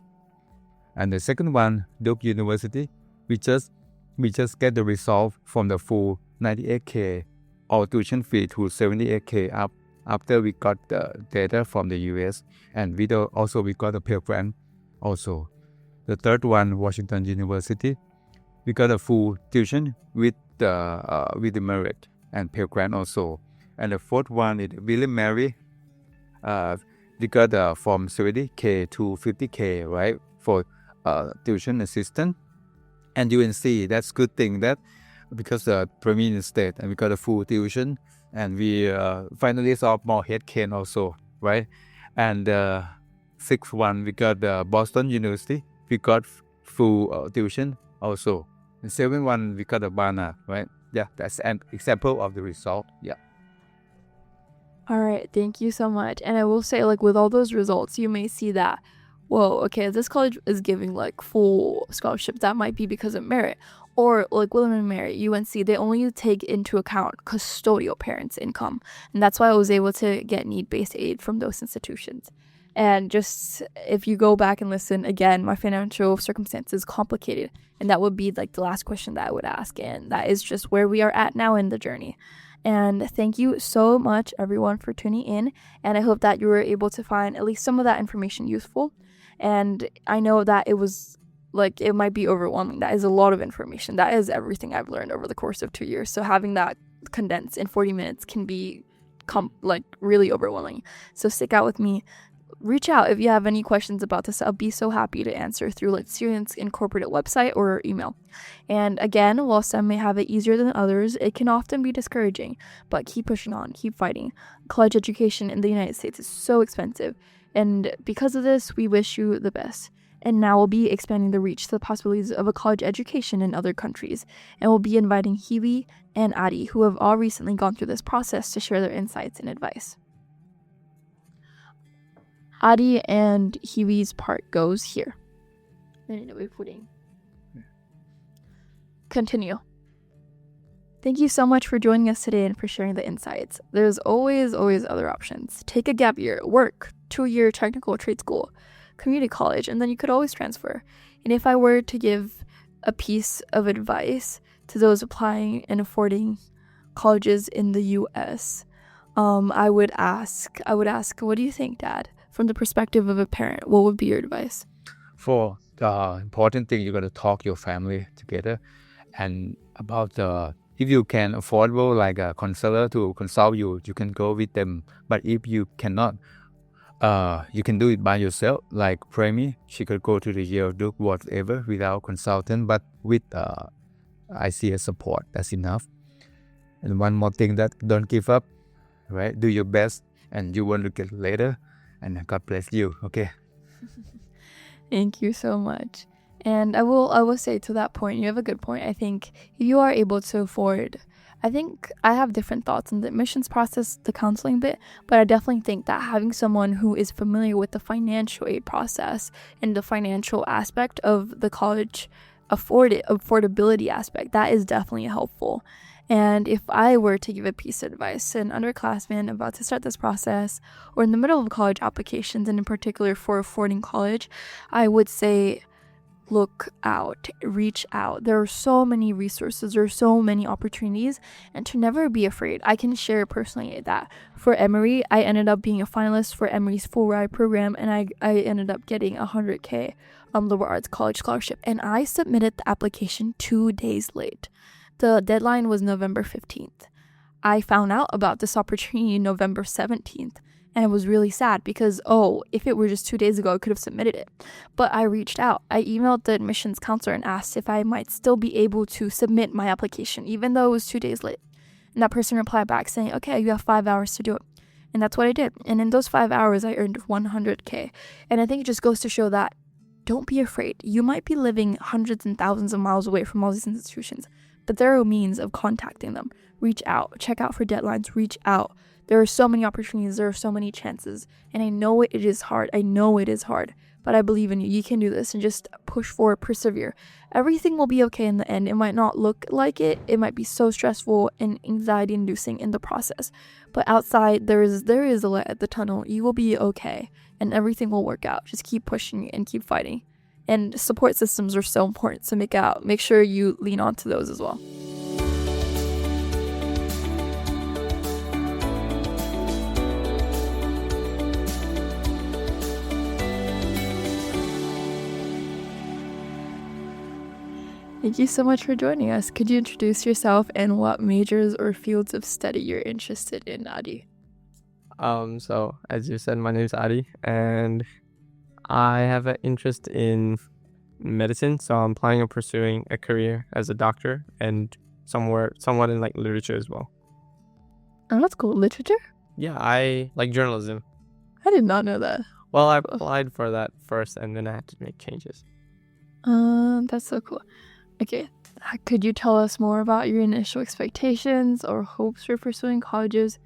S5: And the second one, Duke University, we just get the result from the full 98K or tuition fee to 78K up after we got the data from the US, and we got a Pell Grant also. The third one, Washington University, we got a full tuition with the merit and Pell Grant also. And the fourth one is William Mary. We got from 70K to 50K, right, for tuition assistant. And UNC, that's good thing that because the Premier State and we got a full tuition, and we finally solved more head cane also, right? And sixth one, we got Boston University, we got full tuition also. And seventh one, we got Barnard, right? Yeah, that's an example of the result. Yeah.
S4: All right, thank you so much. And I will say, like, with all those results, you may see that, whoa, okay, this college is giving like full scholarship. That might be because of merit. Or like William and Mary, UNC, they only take into account custodial parents' income. And that's why I was able to get need-based aid from those institutions. And just if you go back and listen again, my financial circumstance is complicated. And that would be like the last question that I would ask. And that is just where we are at now in the journey. And thank you so much, everyone, for tuning in. And I hope that you were able to find at least some of that information useful. And I know that it was like, it might be overwhelming. That is a lot of information. That is everything I've learned over the course of 2 years. So having that condensed in 40 minutes can be really overwhelming. So stick out with me. Reach out if you have any questions about this. I'll be so happy to answer through like Students Incorporated website or email. And again, while some may have it easier than others, it can often be discouraging, but keep pushing on, keep fighting. College education in the United States is so expensive. And because of this, we wish you the best. And now we'll be expanding the reach to the possibilities of a college education in other countries. And we'll be inviting Hiwi and Adi, who have all recently gone through this process, to share their insights and advice. Adi and Hiwi's part goes here. Continue. Thank you so much for joining us today and for sharing the insights. There's always other options. Take a gap year, work, 2-year technical trade school, community college, and then you could always transfer. And if I were to give a piece of advice to those applying and affording colleges in the US, I would ask, what do you think, Dad? From the perspective of a parent, what would be your advice?
S5: For the important thing, you got to talk your family together, and about if you can affordable like a counselor to consult you, you can go with them. But if you cannot, you can do it by yourself. Like Premi, she could go to the Yale, Duke, whatever without consultant, but with ICS support. That's enough. And one more thing, that don't give up, right? Do your best, and you won't look at it later. And God bless you. Okay.
S4: Thank you so much. And I will say to that point, you have a good point. I think if you are able to afford, I think I have different thoughts on the admissions process, the counseling bit, but I definitely think that having someone who is familiar with the financial aid process and the financial aspect of the college affordability aspect, that is definitely helpful. And if I were to give a piece of advice to an underclassman about to start this process, or in the middle of college applications, and in particular for affording college, I would say look out, reach out. There are so many resources, there are so many opportunities, and to never be afraid. I can share personally that for Emory, I ended up being a finalist for Emory's full ride program, and I ended up getting a $100K liberal arts college scholarship, and I submitted the application 2 days late. The deadline was November 15th. I found out about this opportunity November 17th. And it was really sad because, if it were just 2 days ago, I could have submitted it. But I reached out. I emailed the admissions counselor and asked if I might still be able to submit my application, even though it was 2 days late. And that person replied back saying, okay, you have 5 hours to do it. And that's what I did. And in those 5 hours, I earned $100K. And I think it just goes to show that don't be afraid. You might be living hundreds and thousands of miles away from all these institutions, but there are means of contacting them. Reach out. Check out for deadlines. Reach out. There are so many opportunities, there are so many chances, and I know it is hard, but I believe in you. You can do this, and just push forward, persevere. Everything will be okay in the end. It might not look like it might be so stressful and anxiety inducing in the process, but outside there is a light at the tunnel. You will be okay, and everything will work out. Just keep pushing and keep fighting, and support systems are so important, so make sure you lean onto those as well. Thank you so much for joining us. Could you introduce yourself and what majors or fields of study you're interested in, Adi?
S6: So as you said, my name is Adi, and I have an interest in medicine. So I'm planning on pursuing a career as a doctor and somewhat in like literature as well.
S4: Oh, that's cool. Literature?
S6: Yeah, I like journalism.
S4: I did not know that.
S6: Well, I applied for that first, and then I had to make changes.
S4: That's so cool. Okay, could you tell us more about your initial expectations or hopes for pursuing colleges,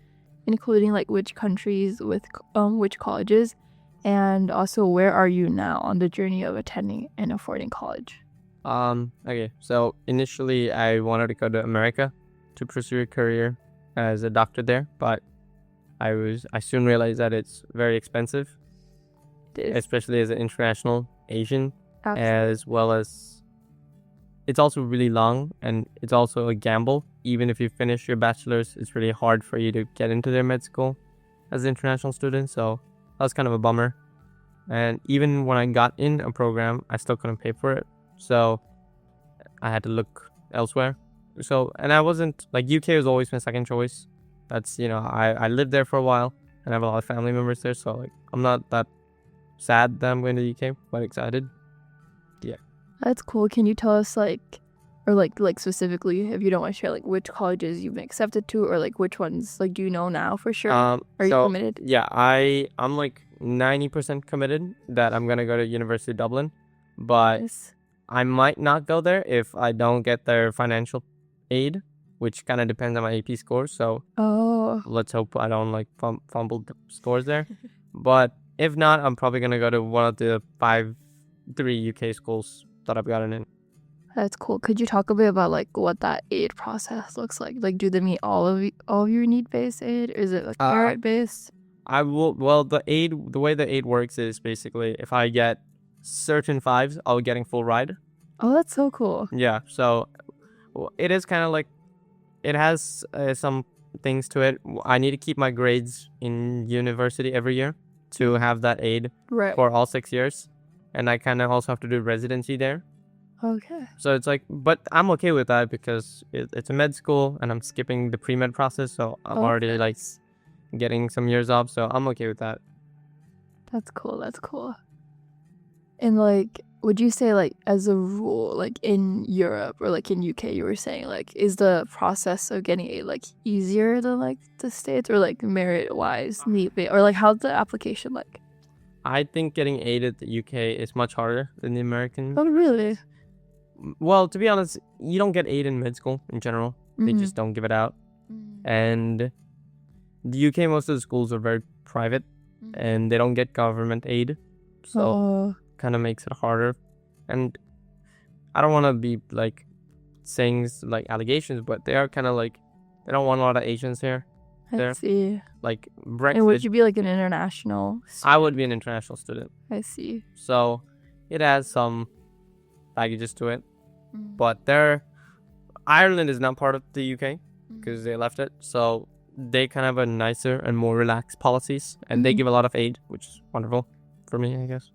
S4: including like which countries with which colleges, and also where are you now on the journey of attending and affording college?
S6: Okay, so initially I wanted to go to America to pursue a career as a doctor there, but I soon realized that it's very expensive, especially as an international Asian.
S4: Absolutely.
S6: As well as it's also really long, and it's also a gamble. Even if you finish your bachelor's, it's really hard for you to get into their med school as an international student, so that was kind of a bummer. And even when I got in a program, I still couldn't pay for it, so I had to look elsewhere. So, and I wasn't, like, UK was always my second choice. That's, I lived there for a while, and I have a lot of family members there, so, like, I'm not that sad that I'm going to the UK, but excited. Yeah.
S4: That's cool. Can you tell us like specifically, if you don't want to share, like which colleges you've been accepted to, or like which ones, like, do you know now for sure? Are you committed?
S6: Yeah, I'm like 90% committed that I'm gonna go to University of Dublin, but
S4: Yes.
S6: I might not go there if I don't get their financial aid, which kind of depends on my AP scores. So let's hope I don't like fumble the scores there. But if not, I'm probably gonna go to one of the 3 UK schools that I've gotten in.
S4: That's cool. Could you talk a bit about like what that aid process looks like? Like, do they meet all of your need-based aid? Is it like merit-based?
S6: I will. Well, the way the aid works is basically if I get certain 5s, I'll be getting full ride.
S4: Oh, that's so cool.
S6: Yeah. So it is kind of like it has some things to it. I need to keep my grades in university every year to have that aid for all 6 years. And I kind of also have to do residency there.
S4: Okay.
S6: So it's like, but I'm okay with that because it's a med school and I'm skipping the pre-med process. So I'm already like getting some years off. So I'm okay with that.
S4: That's cool. And like, would you say like as a rule, like in Europe or like in UK, you were saying like, is the process of getting aid like easier than like the States, or like merit-wise, or like how's the application like?
S6: I think getting aid at the UK is much harder than the American.
S4: Oh, really?
S6: Well, to be honest, you don't get aid in med school in general. They just don't give it out. And the UK, most of the schools are very private and they don't get government aid. So kind of makes it harder. And I don't want to be like saying like allegations, but they are kind of like, they don't want a lot of Asians here.
S4: I see.
S6: Like Brexit.
S4: And would you be like an international student?
S6: I would be an international student.
S4: I see.
S6: So it has some packages to it. But Ireland is not part of the UK because they left it. So they kind of have a nicer and more relaxed policies. And they give a lot of aid, which is wonderful for me, I guess.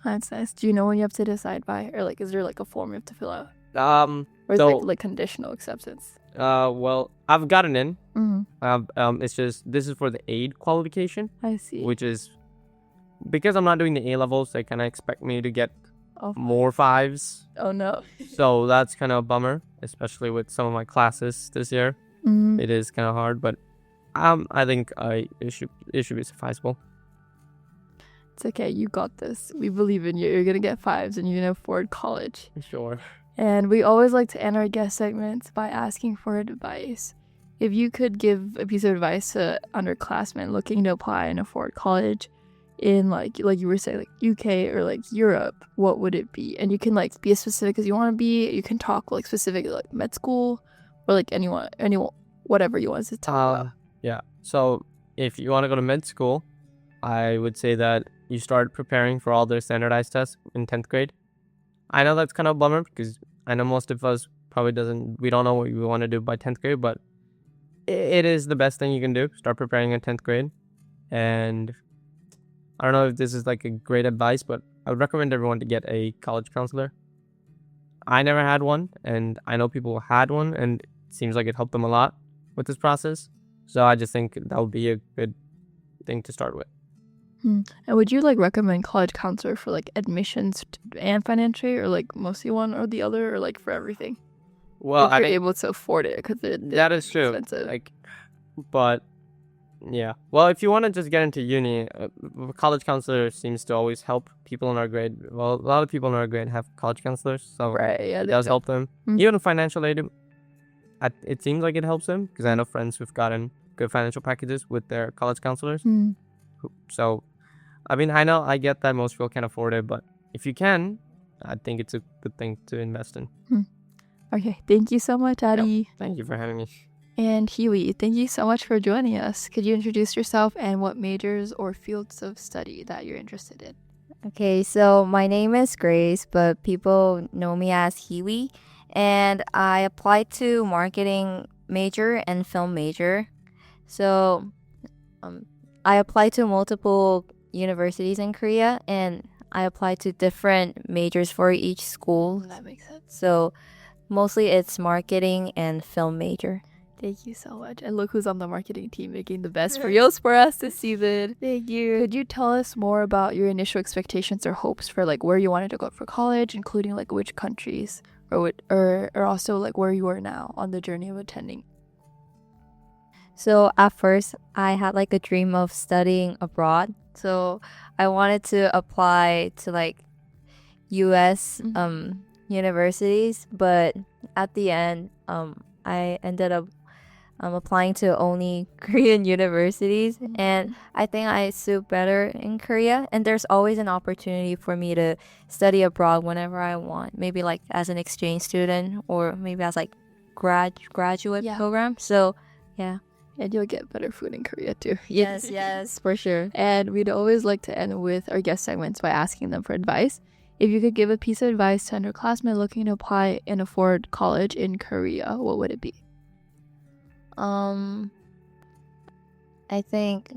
S4: That's nice. Do you know when you have to decide by? Or like, is there like a form you have to fill out? Or is
S6: So-
S4: it like conditional acceptance?
S6: Well, I've gotten in.
S4: Mm-hmm.
S6: It's just, this is for the aid qualification,
S4: I see.
S6: which is, because I'm not doing the A levels, they kind of expect me to get
S4: Oh.
S6: more 5s.
S4: Oh no.
S6: So that's kind of a bummer, especially with some of my classes this year.
S4: Mm-hmm.
S6: It is kind of hard, but I think it should be sufficeable.
S4: It's okay. You got this. We believe in you. You're gonna get 5s, and you're gonna afford college.
S6: Sure.
S4: And we always like to end our guest segments by asking for advice. If you could give a piece of advice to underclassmen looking to apply and afford college in like you were saying, like UK or like Europe, what would it be? And you can like be as specific as you want to be. You can talk like specific like med school or like anyone, whatever you want to talk about.
S6: Yeah. So if you want to go to med school, I would say that you start preparing for all their standardized tests in 10th grade. I know that's kind of a bummer because I know most of us we don't know what we want to do by 10th grade, but it is the best thing you can do. Start preparing in 10th grade. And I don't know if this is like a great advice, but I would recommend everyone to get a college counselor. I never had one, and I know people who had one, and it seems like it helped them a lot with this process. So I just think that would be a good thing to start with.
S4: And would you like recommend college counselor for like admissions and financial, or like mostly one or the other, or like for everything?
S6: Well,
S4: if you're able to afford it, because
S6: that is true.
S4: Expensive.
S6: But yeah. Well, if you want to just get into uni, a college counselor seems to always help people in our grade. Well, a lot of people in our grade have college counselors, so
S4: Right, yeah,
S6: it
S4: they
S6: does
S4: do.
S6: help them. Even financial aid, it seems like it helps them because I know friends who've gotten good financial packages with their college counselors. So, I mean, I know I get that most people can't afford it, but if you can, I think it's a good thing to invest in.
S4: Okay, thank you so much, Adi.
S6: Thank you for having me.
S4: And Huey, thank you so much for joining us. Could you introduce yourself and what majors or fields of study that you're interested in?
S7: Okay, so my name is Grace, but people know me as Hiwi, and I applied to marketing major and film major. So I applied to multiple universities in Korea, and I applied to different majors for each school.
S4: That makes sense.
S7: So mostly it's marketing and film major.
S4: Thank you so much. And look who's on the marketing team making the best reels for us this season.
S7: Thank you.
S4: Could you tell us more about your initial expectations or hopes for like where you wanted to go for college, including like which countries or also like where you are now on the journey of attending?
S7: So at first, I had like a dream of studying abroad. So I wanted to apply to like U.S. Universities, but at the end, I ended up applying to only Korean universities, and I think I suit better in Korea. And there's always an opportunity for me to study abroad whenever I want, maybe like as an exchange student or maybe as like graduate program. So yeah.
S4: And you'll get better food in Korea too.
S7: Yes, for sure.
S4: And we'd always like to end with our guest segments by asking them for advice. If you could give a piece of advice to underclassmen looking to apply and afford college in Korea, what would it be?
S7: I think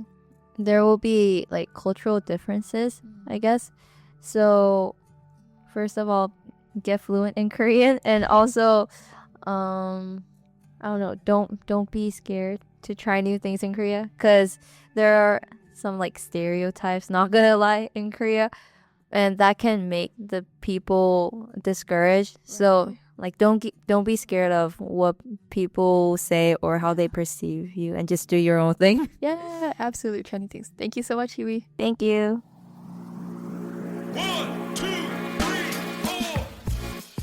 S7: there will be like cultural differences, I guess. So first of all, get fluent in Korean, and also I don't know, don't be scared to try new things in Korea, because there are some like stereotypes, not gonna lie, in Korea, and that can make the people discouraged. So like don't be scared of what people say or how they perceive you, and just do your own thing.
S4: Yeah, absolutely. Trying new things. Thank you so much, Huey.
S7: Thank you.
S8: 1, 2, 3, 4.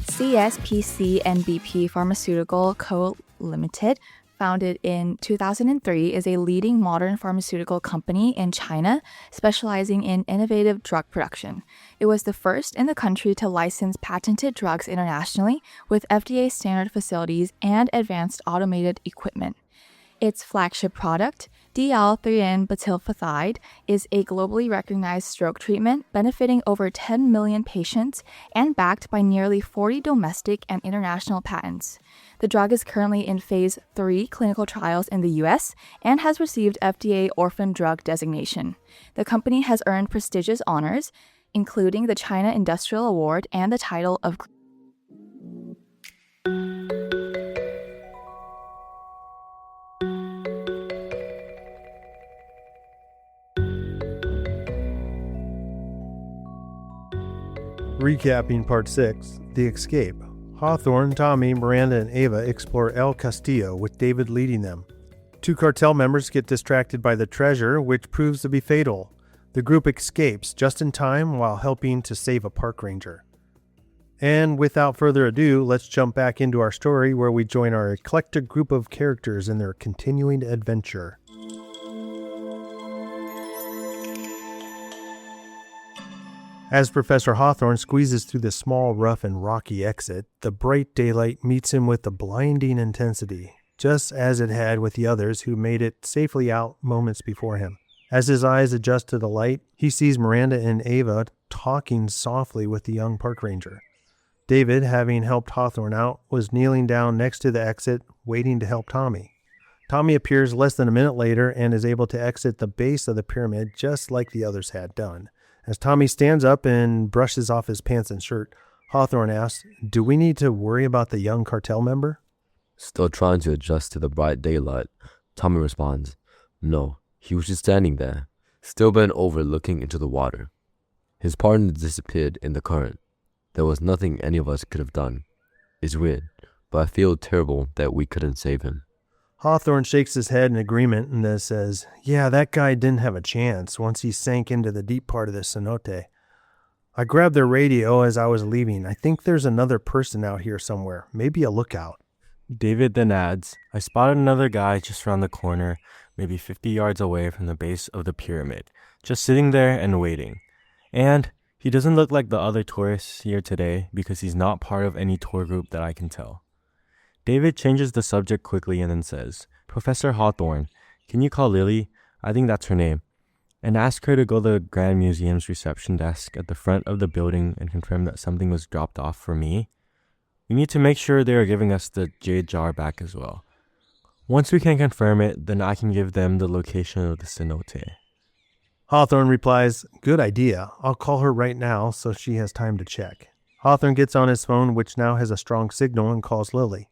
S3: CSPC and BP Pharmaceutical Co. Limited, founded in 2003, is a leading modern pharmaceutical company in China, specializing in innovative drug production. It was the first in the country to license patented drugs internationally with FDA standard facilities and advanced automated equipment. Its flagship product, DL-3N-butylphenyide, is a globally recognized stroke treatment benefiting over 10 million patients and backed by nearly 40 domestic and international patents. The drug is currently in phase 3 clinical trials in the US and has received FDA orphan drug designation. The company has earned prestigious honors, including the China Industrial Award and the title of
S1: Recapping Part 6, The Escape. Hawthorne, Tommy, Miranda, and Ava explore El Castillo, with David leading them. 2 cartel members get distracted by the treasure, which proves to be fatal. The group escapes just in time while helping to save a park ranger. And without further ado, let's jump back into our story where we join our eclectic group of characters in their continuing adventure. As Professor Hawthorne squeezes through the small, rough, and rocky exit, the bright daylight meets him with a blinding intensity, just as it had with the others who made it safely out moments before him. As his eyes adjust to the light, he sees Miranda and Ava talking softly with the young park ranger. David, having helped Hawthorne out, was kneeling down next to the exit, waiting to help Tommy. Tommy appears less than a minute later and is able to exit the base of the pyramid just like the others had done. As Tommy stands up and brushes off his pants and shirt, Hawthorne asks, "Do we need to worry about the young cartel member?"
S2: Still trying to adjust to the bright daylight, Tommy responds, "No, he was just standing there, still bent over looking into the water. His partner disappeared in the current. There was nothing any of us could have done. It's weird, but I feel terrible that we couldn't save him."
S1: Hawthorne shakes his head in agreement and then says, "Yeah, that guy didn't have a chance once he sank into the deep part of the cenote. I grabbed their radio as I was leaving. I think there's another person out here somewhere, maybe a lookout."
S9: David then adds, "I spotted another guy just around the corner, maybe 50 yards away from the base of the pyramid, just sitting there and waiting. And he doesn't look like the other tourists here today because he's not part of any tour group that I can tell." David changes the subject quickly and then says, "Professor Hawthorne, can you call Lily, I think that's her name, and ask her to go to the Grand Museum's reception desk at the front of the building and confirm that something was dropped off for me? We need to make sure they are giving us the jade jar back as well. Once we can confirm it, then I can give them the location of the cenote."
S1: Hawthorne replies, "Good idea. I'll call her right now so she has time to check." Hawthorne gets on his phone, which now has a strong signal, and calls Lily.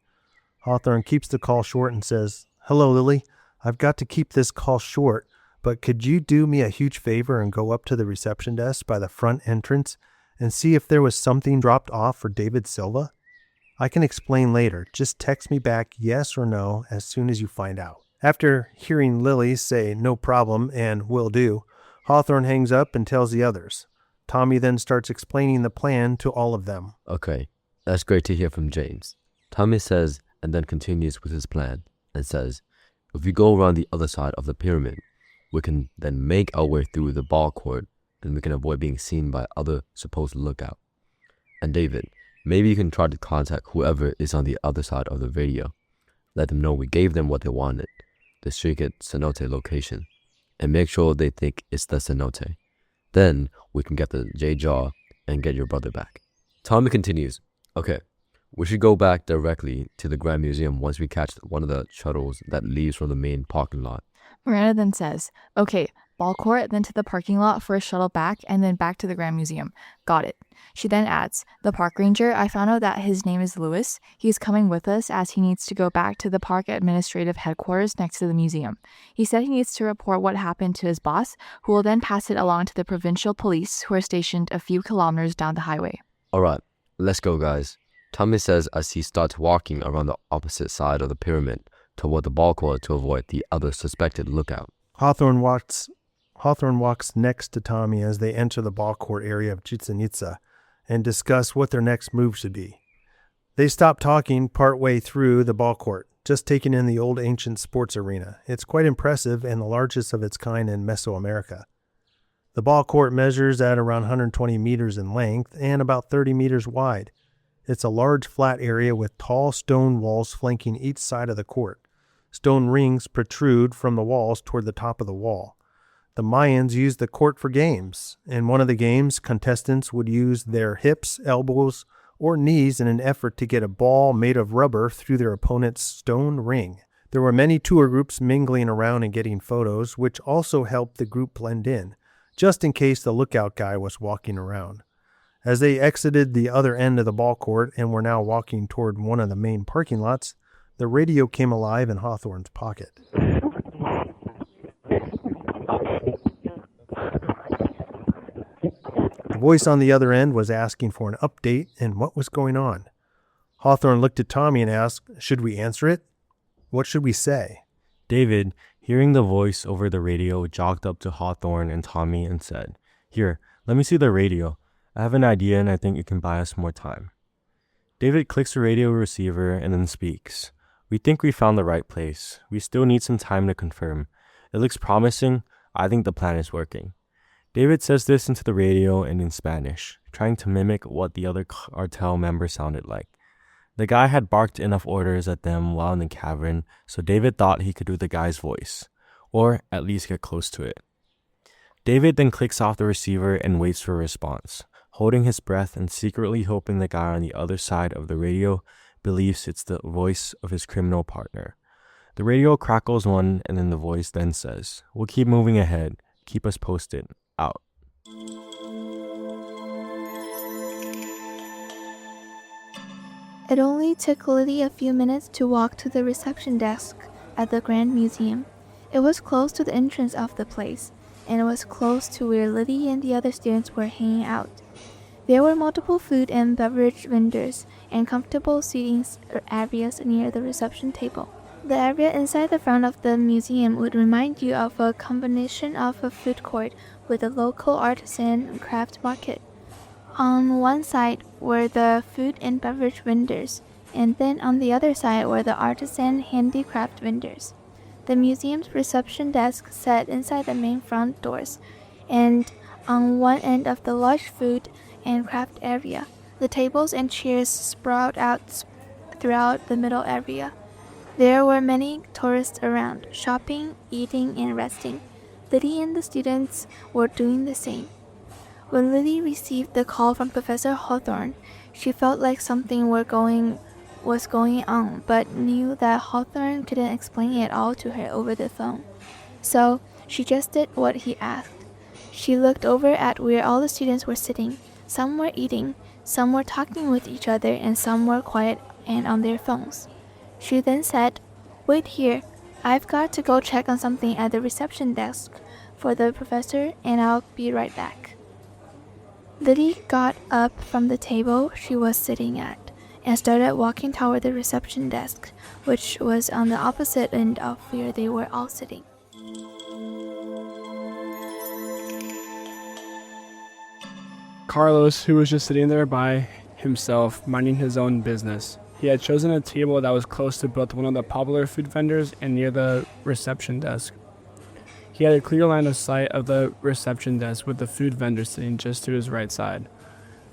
S1: Hawthorne keeps the call short and says, "Hello, Lily. I've got to keep this call short, but could you do me a huge favor and go up to the reception desk by the front entrance and see if there was something dropped off for David Silva? I can explain later. Just text me back yes or no as soon as you find out." After hearing Lily say no problem and will do, Hawthorne hangs up and tells the others. Tommy then starts explaining the plan to all of them.
S2: Okay, that's great to hear from James. Tommy says, and then continues with his plan, and says, if we go around the other side of the pyramid, we can then make our way through the ball court, and we can avoid being seen by other supposed lookout. And David, maybe you can try to contact whoever is on the other side of the radio. Let them know we gave them what they wanted, the secret cenote location, and make sure they think it's the cenote. Then we can get the jade jar and get your brother back. Tommy continues, okay, we should go back directly to the Grand Museum once we catch one of the shuttles that leaves from the main parking lot.
S3: Miranda then says, "Okay, ball court, then to the parking lot for a shuttle back, and then back to the Grand Museum. Got it." She then adds, "The park ranger, I found out that his name is Lewis. He's coming with us as he needs to go back to the park administrative headquarters next to the museum. He said he needs to report what happened to his boss, who will then pass it along to the provincial police who are stationed a few kilometers down the highway."
S2: Alright, let's go guys. Tommy says as he starts walking around the opposite side of the pyramid toward the ball court to avoid the other suspected lookout.
S1: Hawthorne walks next to Tommy as they enter the ball court area of Chichen Itza and discuss what their next move should be. They stop talking partway through the ball court, just taking in the old ancient sports arena. It's quite impressive and the largest of its kind in Mesoamerica. The ball court measures at around 120 meters in length and about 30 meters wide. It's a large flat area with tall stone walls flanking each side of the court. Stone rings protrude from the walls toward the top of the wall. The Mayans used the court for games. In one of the games, contestants would use their hips, elbows, or knees in an effort to get a ball made of rubber through their opponent's stone ring. There were many tour groups mingling around and getting photos, which also helped the group blend in, just in case the lookout guy was walking around. As they exited the other end of the ball court and were now walking toward one of the main parking lots, the radio came alive in Hawthorne's pocket. The voice on the other end was asking for an update and what was going on. Hawthorne looked at Tommy and asked, "Should we answer it? What should we say?"
S9: David, hearing the voice over the radio, jogged up to Hawthorne and Tommy and said, "Here, let me see the radio. I have an idea and I think it can buy us more time." David clicks the radio receiver and then speaks. "We think we found the right place. We still need some time to confirm. It looks promising. I think the plan is working." David says this into the radio and in Spanish, trying to mimic what the other cartel member sounded like. The guy had barked enough orders at them while in the cavern, so David thought he could do the guy's voice, or at least get close to it. David then clicks off the receiver and waits for a response, holding his breath and secretly hoping the guy on the other side of the radio believes it's the voice of his criminal partner. The radio crackles one, and then the voice then says, "We'll keep moving ahead. Keep us posted. Out."
S3: It only took Lily a few minutes to walk to the reception desk at the Grand Museum. It was close to the entrance of the place, and it was close to where Lily and the other students were hanging out. There were multiple food and beverage vendors and comfortable seating areas near the reception table. The area inside the front of the museum would remind you of a combination of a food court with a local artisan craft market. On one side were the food and beverage vendors, and then on the other side were the artisan handicraft vendors. The museum's reception desk sat inside the main front doors, and on one end of the large food and craft area, the tables and chairs sprout out throughout the middle area. There were many tourists around, shopping, eating, and resting. Lily and the students were doing the same. When Lily received the call from Professor Hawthorne, she felt like something was going on, but knew that Hawthorne couldn't explain it all to her over the phone. So she just did what he asked. She looked over at where all the students were sitting. Some were eating, some were talking with each other, and some were quiet and on their phones. She then said, "Wait here. I've got to go check on something at the reception desk for the professor, and I'll be right back." Lily got up from the table she was sitting at and started walking toward the reception desk, which was on the opposite end of where they were all sitting.
S10: Carlos, who was just sitting there by himself, minding his own business. He had chosen a table that was close to both one of the popular food vendors and near the reception desk. He had a clear line of sight of the reception desk with the food vendor sitting just to his right side,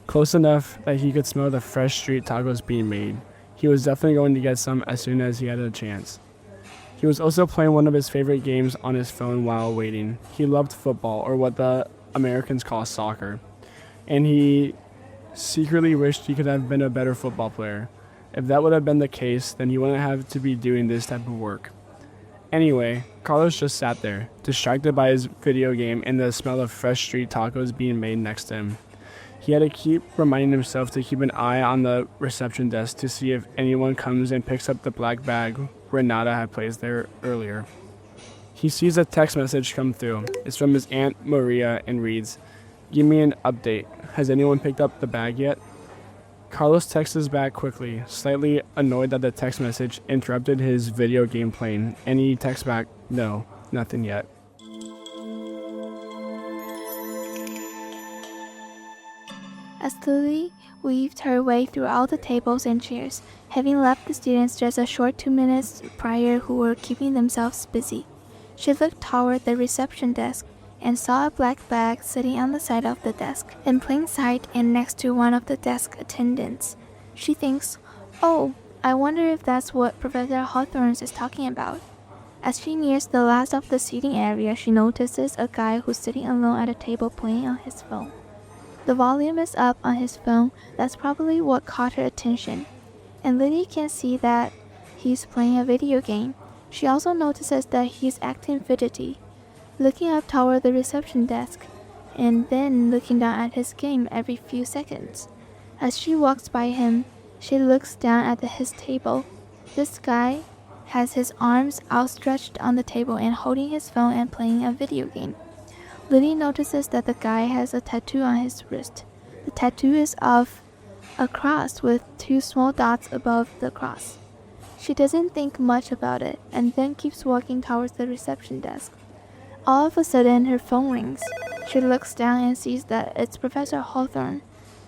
S10: close enough that he could smell the fresh street tacos being made. He was definitely going to get some as soon as he had a chance. He was also playing one of his favorite games on his phone while waiting. He loved football, or what the Americans call soccer, and he secretly wished he could have been a better football player. If that would have been the case, then he wouldn't have to be doing this type of work. Anyway, Carlos just sat there, distracted by his video game and the smell of fresh street tacos being made next to him. He had to keep reminding himself to keep an eye on the reception desk to see if anyone comes and picks up the black bag Renata had placed there earlier. He sees a text message come through. It's from his Aunt Maria and reads, "Give me an update. Has anyone picked up the bag yet?" Carlos texts back quickly, slightly annoyed that the text message interrupted his video game playing, and he texts back, "No, nothing yet."
S3: As Lily weaved her way through all the tables and chairs, having left the students just a short 2 minutes prior who were keeping themselves busy, she looked toward the reception desk and saw a black bag sitting on the side of the desk, in plain sight and next to one of the desk attendants. She thinks, "Oh, I wonder if that's what Professor Hawthorne is talking about."
S11: As she nears the last of the seating area, she notices a guy who's sitting alone at a table playing on his phone. The volume is up on his phone. That's probably what caught her attention. And Lily can see that he's playing a video game. She also notices that he's acting fidgety, looking up toward the reception desk, and then looking down at his game every few seconds. As she walks by him, she looks down at his table. This guy has his arms outstretched on the table and holding his phone and playing a video game. Lily notices that the guy has a tattoo on his wrist. The tattoo is of a cross with 2 small dots above the cross. She doesn't think much about it and then keeps walking towards the reception desk. All of a sudden, her phone rings. She looks down and sees that it's Professor Hawthorne,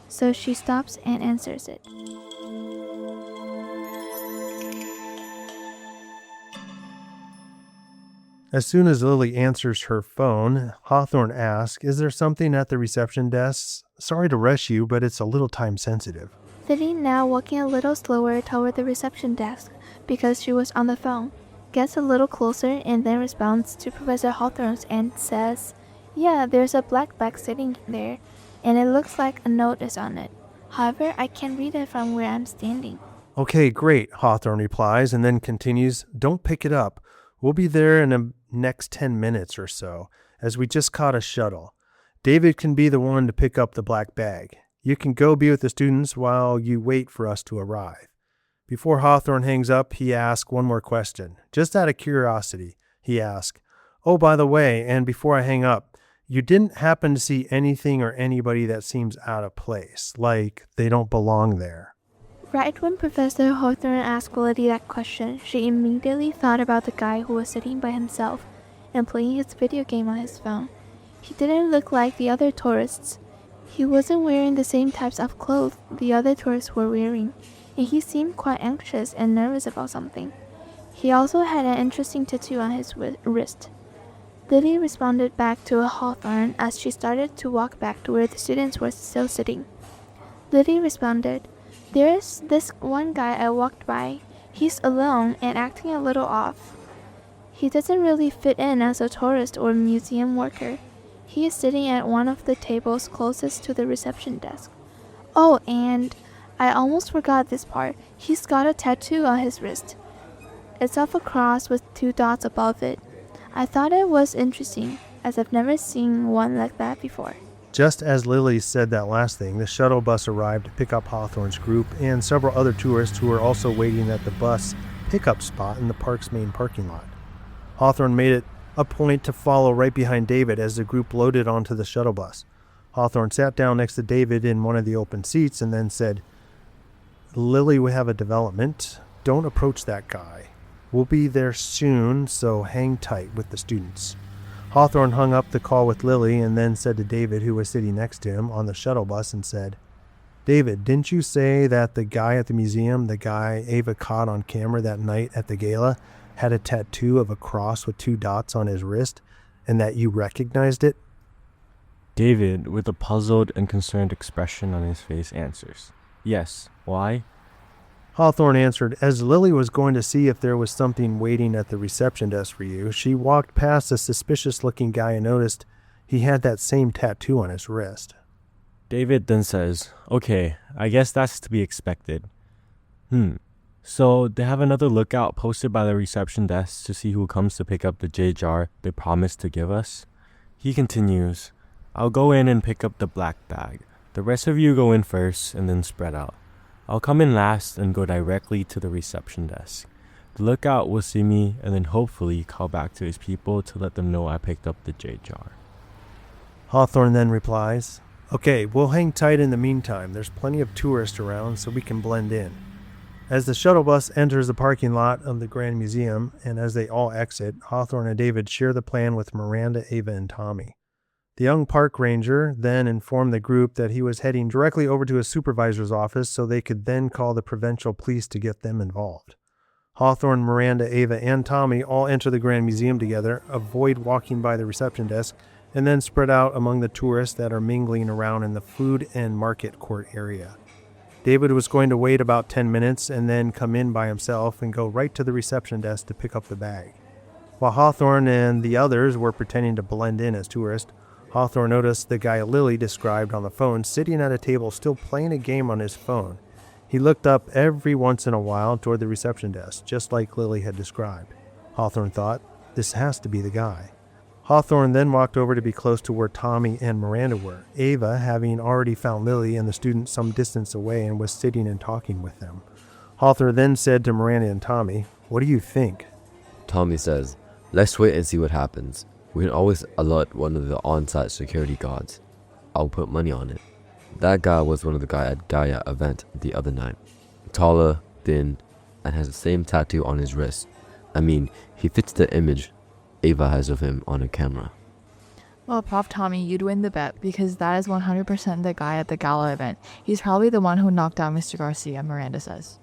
S11: so she stops and answers it.
S1: As soon as Lily answers her phone, Hawthorne asks, "Is there something at the reception desk? Sorry to rush you, but it's a little time sensitive."
S11: Lily, now walking a little slower toward the reception desk because she was on the phone, gets a little closer and then responds to Professor Hawthorne and says, "Yeah, there's a black bag sitting there, and it looks like a note is on it. However, I can't read it from where I'm standing."
S1: "Okay, great," Hawthorne replies and then continues, "Don't pick it up. We'll be there in the next 10 minutes or so, as we just caught a shuttle. David can be the one to pick up the black bag. You can go be with the students while you wait for us to arrive." Before Hawthorne hangs up, he asks one more question. Just out of curiosity, he asks, "Oh, by the way, and before I hang up, you didn't happen to see anything or anybody that seems out of place, like they don't belong there?"
S11: Right when Professor Hawthorne asked Lily that question, she immediately thought about the guy who was sitting by himself and playing his video game on his phone. He didn't look like the other tourists. He wasn't wearing the same types of clothes the other tourists were wearing, and he seemed quite anxious and nervous about something. He also had an interesting tattoo on his wrist. Lily responded back to Hawthorne as she started to walk back to where the students were still sitting. Lily responded, "There's this one guy I walked by. He's alone and acting a little off. He doesn't really fit in as a tourist or museum worker. He is sitting at one of the tables closest to the reception desk. Oh, and I almost forgot this part. He's got a tattoo on his wrist. It's of a cross with 2 dots above it. I thought it was interesting, as I've never seen one like that before."
S1: Just as Lily said that last thing, the shuttle bus arrived to pick up Hawthorne's group and several other tourists who were also waiting at the bus pickup spot in the park's main parking lot. Hawthorne made it a point to follow right behind David as the group loaded onto the shuttle bus. Hawthorne sat down next to David in one of the open seats and then said, "Lily, we have a development. Don't approach that guy. We'll be there soon, so hang tight with the students." Hawthorne hung up the call with Lily and then said to David, who was sitting next to him on the shuttle bus, and said, "David, didn't you say that the guy at the museum, the guy Ava caught on camera that night at the gala, had a tattoo of a cross with 2 dots on his wrist, and that you recognized it?"
S9: David, with a puzzled and concerned expression on his face, answers, "Yes. Why?"
S1: Hawthorne answered, "As Lily was going to see if there was something waiting at the reception desk for you, she walked past a suspicious-looking guy and noticed he had that same tattoo on his wrist."
S9: David then says, "Okay, I guess that's to be expected. So they have another lookout posted by the reception desk to see who comes to pick up the J jar they promised to give us?" He continues, "I'll go in and pick up the black bag. The rest of you go in first and then spread out. I'll come in last and go directly to the reception desk. The lookout will see me and then hopefully call back to his people to let them know I picked up the J jar."
S1: Hawthorne then replies, "Okay, we'll hang tight in the meantime. There's plenty of tourists around so we can blend in." As the shuttle bus enters the parking lot of the Grand Museum, and as they all exit, Hawthorne and David share the plan with Miranda, Ava, and Tommy. The young park ranger then informed the group that he was heading directly over to his supervisor's office so they could then call the provincial police to get them involved. Hawthorne, Miranda, Ava, and Tommy all enter the Grand Museum together, avoid walking by the reception desk, and then spread out among the tourists that are mingling around in the food and market court area. David was going to wait about 10 minutes and then come in by himself and go right to the reception desk to pick up the bag. While Hawthorne and the others were pretending to blend in as tourists, Hawthorne noticed the guy Lily described on the phone sitting at a table still playing a game on his phone. He looked up every once in a while toward the reception desk, just like Lily had described. Hawthorne thought, this has to be the guy. Hawthorne then walked over to be close to where Tommy and Miranda were, Ava having already found Lily and the student some distance away and was sitting and talking with them. Hawthorne then said to Miranda and Tommy, what do you think?
S2: Tommy says, let's wait and see what happens. We can always alert one of the on-site security guards. I'll put money on it. That guy was one of the guys at Gaia event the other night. Taller, thin, and has the same tattoo on his wrist. I mean, he fits the image Ava has of him on her camera.
S3: Well, Prof. Tommy, you'd win the bet because that is 100% the guy at the gala event. He's probably the one who knocked out Mr. Garcia, Miranda says.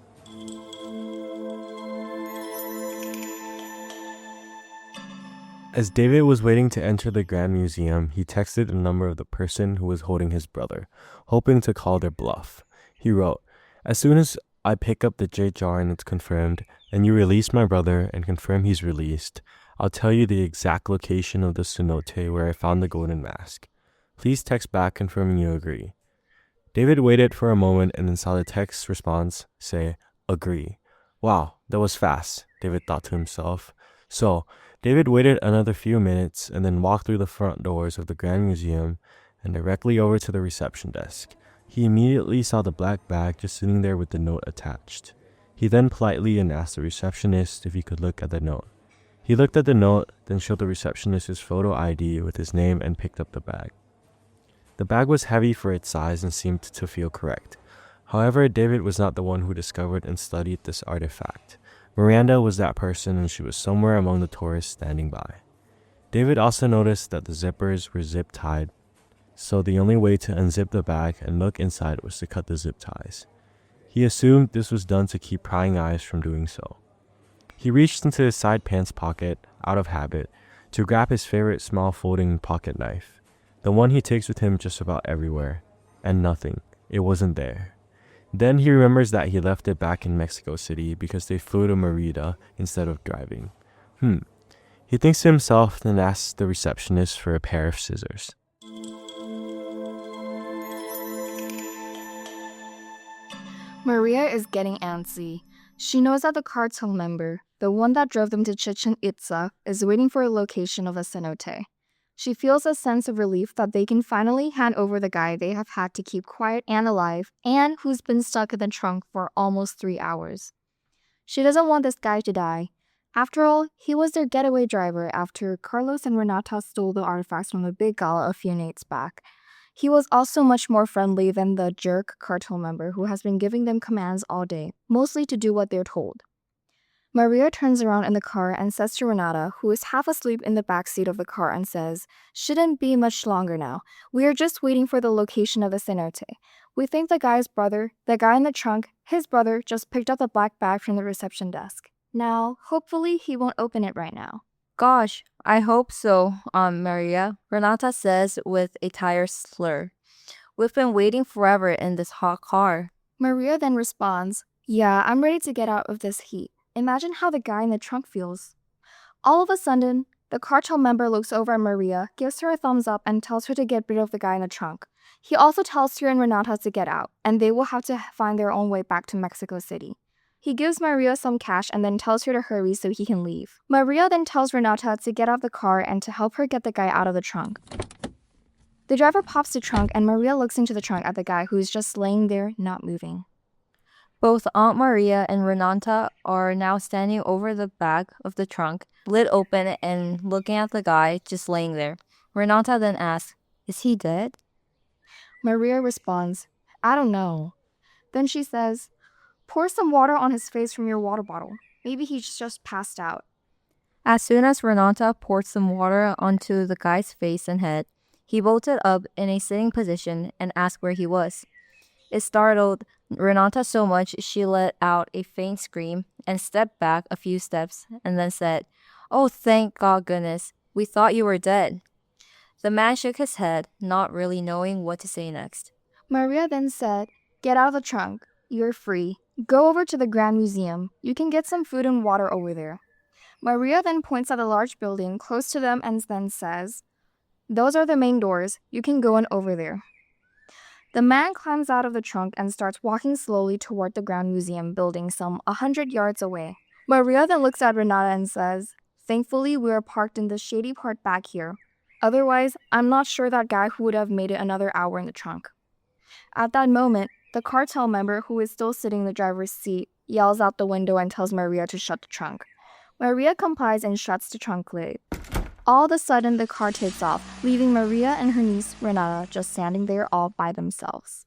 S9: As David was waiting to enter the Grand Museum, he texted a number of the person who was holding his brother, hoping to call their bluff. He wrote, as soon as I pick up the J jar and it's confirmed, and you release my brother and confirm he's released, I'll tell you the exact location of the cenote where I found the golden mask. Please text back confirming you agree. David waited for a moment and then saw the text response say, agree. Wow, that was fast, David thought to himself. So, David waited another few minutes and then walked through the front doors of the Grand Museum and directly over to the reception desk. He immediately saw the black bag just sitting there with the note attached. He then politely asked the receptionist if he could look at the note. He looked at the note, then showed the receptionist his photo ID with his name and picked up the bag. The bag was heavy for its size and seemed to feel correct. However, David was not the one who discovered and studied this artifact. Miranda was that person, and she was somewhere among the tourists standing by. David also noticed that the zippers were zip-tied, so the only way to unzip the bag and look inside was to cut the zip ties. He assumed this was done to keep prying eyes from doing so. He reached into his side pants pocket, out of habit, to grab his favorite small folding pocket knife, the one he takes with him just about everywhere, and nothing. It wasn't there. Then he remembers that he left it back in Mexico City because they flew to Merida instead of driving. He thinks to himself, then asks the receptionist for a pair of scissors.
S12: Maria is getting antsy. She knows that the cartel member, the one that drove them to Chichen Itza, is waiting for a location of a cenote. She feels a sense of relief that they can finally hand over the guy they have had to keep quiet and alive, and who's been stuck in the trunk for almost 3 hours. She doesn't want this guy to die. After all, he was their getaway driver after Carlos and Renata stole the artifacts from the big gala a few nights back. He was also much more friendly than the jerk cartel member who has been giving them commands all day, mostly to do what they're told. Maria turns around in the car and says to Renata, who is half asleep in the back seat of the car, and says, shouldn't be much longer now. We are just waiting for the location of the cenote. We think the guy's brother, the guy in the trunk, his brother, just picked up the black bag from the reception desk. Now, hopefully he won't open it right now.
S7: Gosh, I hope so, Maria, Renata says with a tired slur. We've been waiting forever in this hot car.
S12: Maria then responds, yeah, I'm ready to get out of this heat. Imagine how the guy in the trunk feels. All of a sudden, the cartel member looks over at Maria, gives her a thumbs up, and tells her to get rid of the guy in the trunk. He also tells her and Renata to get out, and they will have to find their own way back to Mexico City. He gives Maria some cash and then tells her to hurry so he can leave. Maria then tells Renata to get out of the car and to help her get the guy out of the trunk. The driver pops the trunk, and Maria looks into the trunk at the guy who is just laying there, not moving.
S7: Both Aunt Maria and Renata are now standing over the back of the trunk, lid open and looking at the guy just laying there. Renata then asks, is he dead?
S12: Maria responds, I don't know. Then she says, pour some water on his face from your water bottle. Maybe he's just passed out.
S7: As soon as Renata poured some water onto the guy's face and head, he bolted up in a sitting position and asked where he was. It startled Renata so much she let out a faint scream and stepped back a few steps and then said, oh, thank God goodness, we thought you were dead. The man shook his head, not really knowing what to say next.
S12: Maria then said, get out of the trunk. You're free. Go over to the Grand Museum. You can get some food and water over there. Maria then points at a large building close to them and then says, "Those are the main doors. You can go in over there." The man climbs out of the trunk and starts walking slowly toward the Ground Museum building some 100 yards away. Maria then looks at Renata and says, "Thankfully, we are parked in the shady part back here. Otherwise, I'm not sure that guy who would have made it another hour in the trunk." At that moment, the cartel member who is still sitting in the driver's seat yells out the window and tells Maria to shut the trunk. Maria complies and shuts the trunk lid. All of a sudden, the car takes off, leaving Maria and her niece Renata just standing there all by themselves.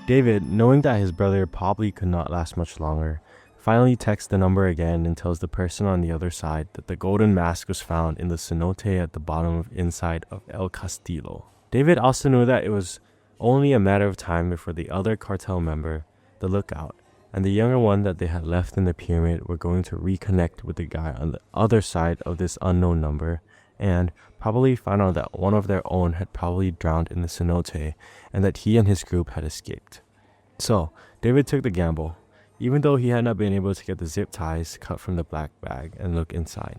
S9: David, knowing that his brother probably could not last much longer, finally texts the number again and tells the person on the other side that the golden mask was found in the cenote at the bottom of inside of El Castillo. David also knew that it was only a matter of time before the other cartel member, the lookout, and the younger one that they had left in the pyramid were going to reconnect with the guy on the other side of this unknown number and probably find out that one of their own had probably drowned in the cenote and that he and his group had escaped. So, David took the gamble, even though he had not been able to get the zip ties cut from the black bag and look inside.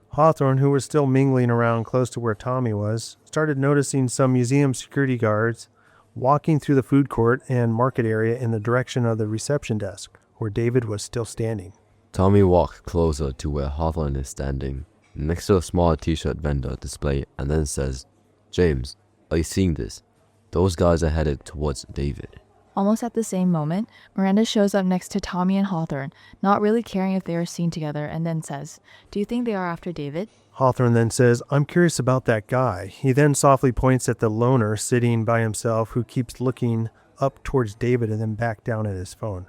S1: Hawthorne, who was still mingling around close to where Tommy was, started noticing some museum security guards walking through the food court and market area in the direction of the reception desk, where David was still standing.
S2: Tommy walked closer to where Hawthorne is standing, next to a small t-shirt vendor display, and then says, "James, are you seeing this? Those guys are headed towards David."
S3: Almost at the same moment, Miranda shows up next to Tommy and Hawthorne, not really caring if they are seen together, and then says, "Do you think they are after David?"
S1: Hawthorne then says, "I'm curious about that guy." He then softly points at the loner sitting by himself who keeps looking up towards David and then back down at his phone.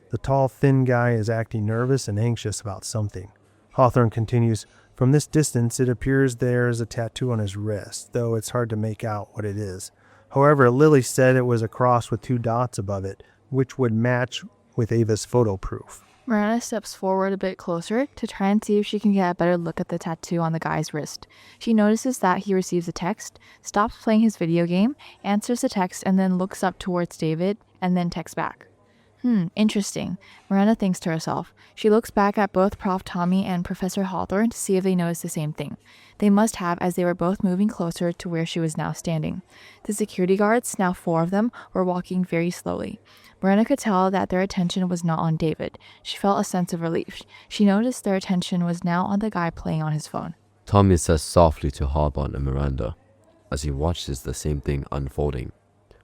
S1: The tall, thin guy is acting nervous and anxious about something. Hawthorne continues, "From this distance, it appears there is a tattoo on his wrist, though it's hard to make out what it is. However, Lily said it was a cross with 2 dots above it, which would match with Ava's photo proof."
S3: Miranda steps forward a bit closer to try and see if she can get a better look at the tattoo on the guy's wrist. She notices that he receives a text, stops playing his video game, answers the text, and then looks up towards David and then texts back. Interesting. Miranda thinks to herself. She looks back at both Prof. Tommy and Professor Hawthorne to see if they notice the same thing. They must have, as they were both moving closer to where she was now standing. The security guards, now 4 of them, were walking very slowly. Miranda could tell that their attention was not on David. She felt a sense of relief. She noticed their attention was now on the guy playing on his phone.
S2: Tommy says softly to Hawthorne and Miranda as he watches the same thing unfolding.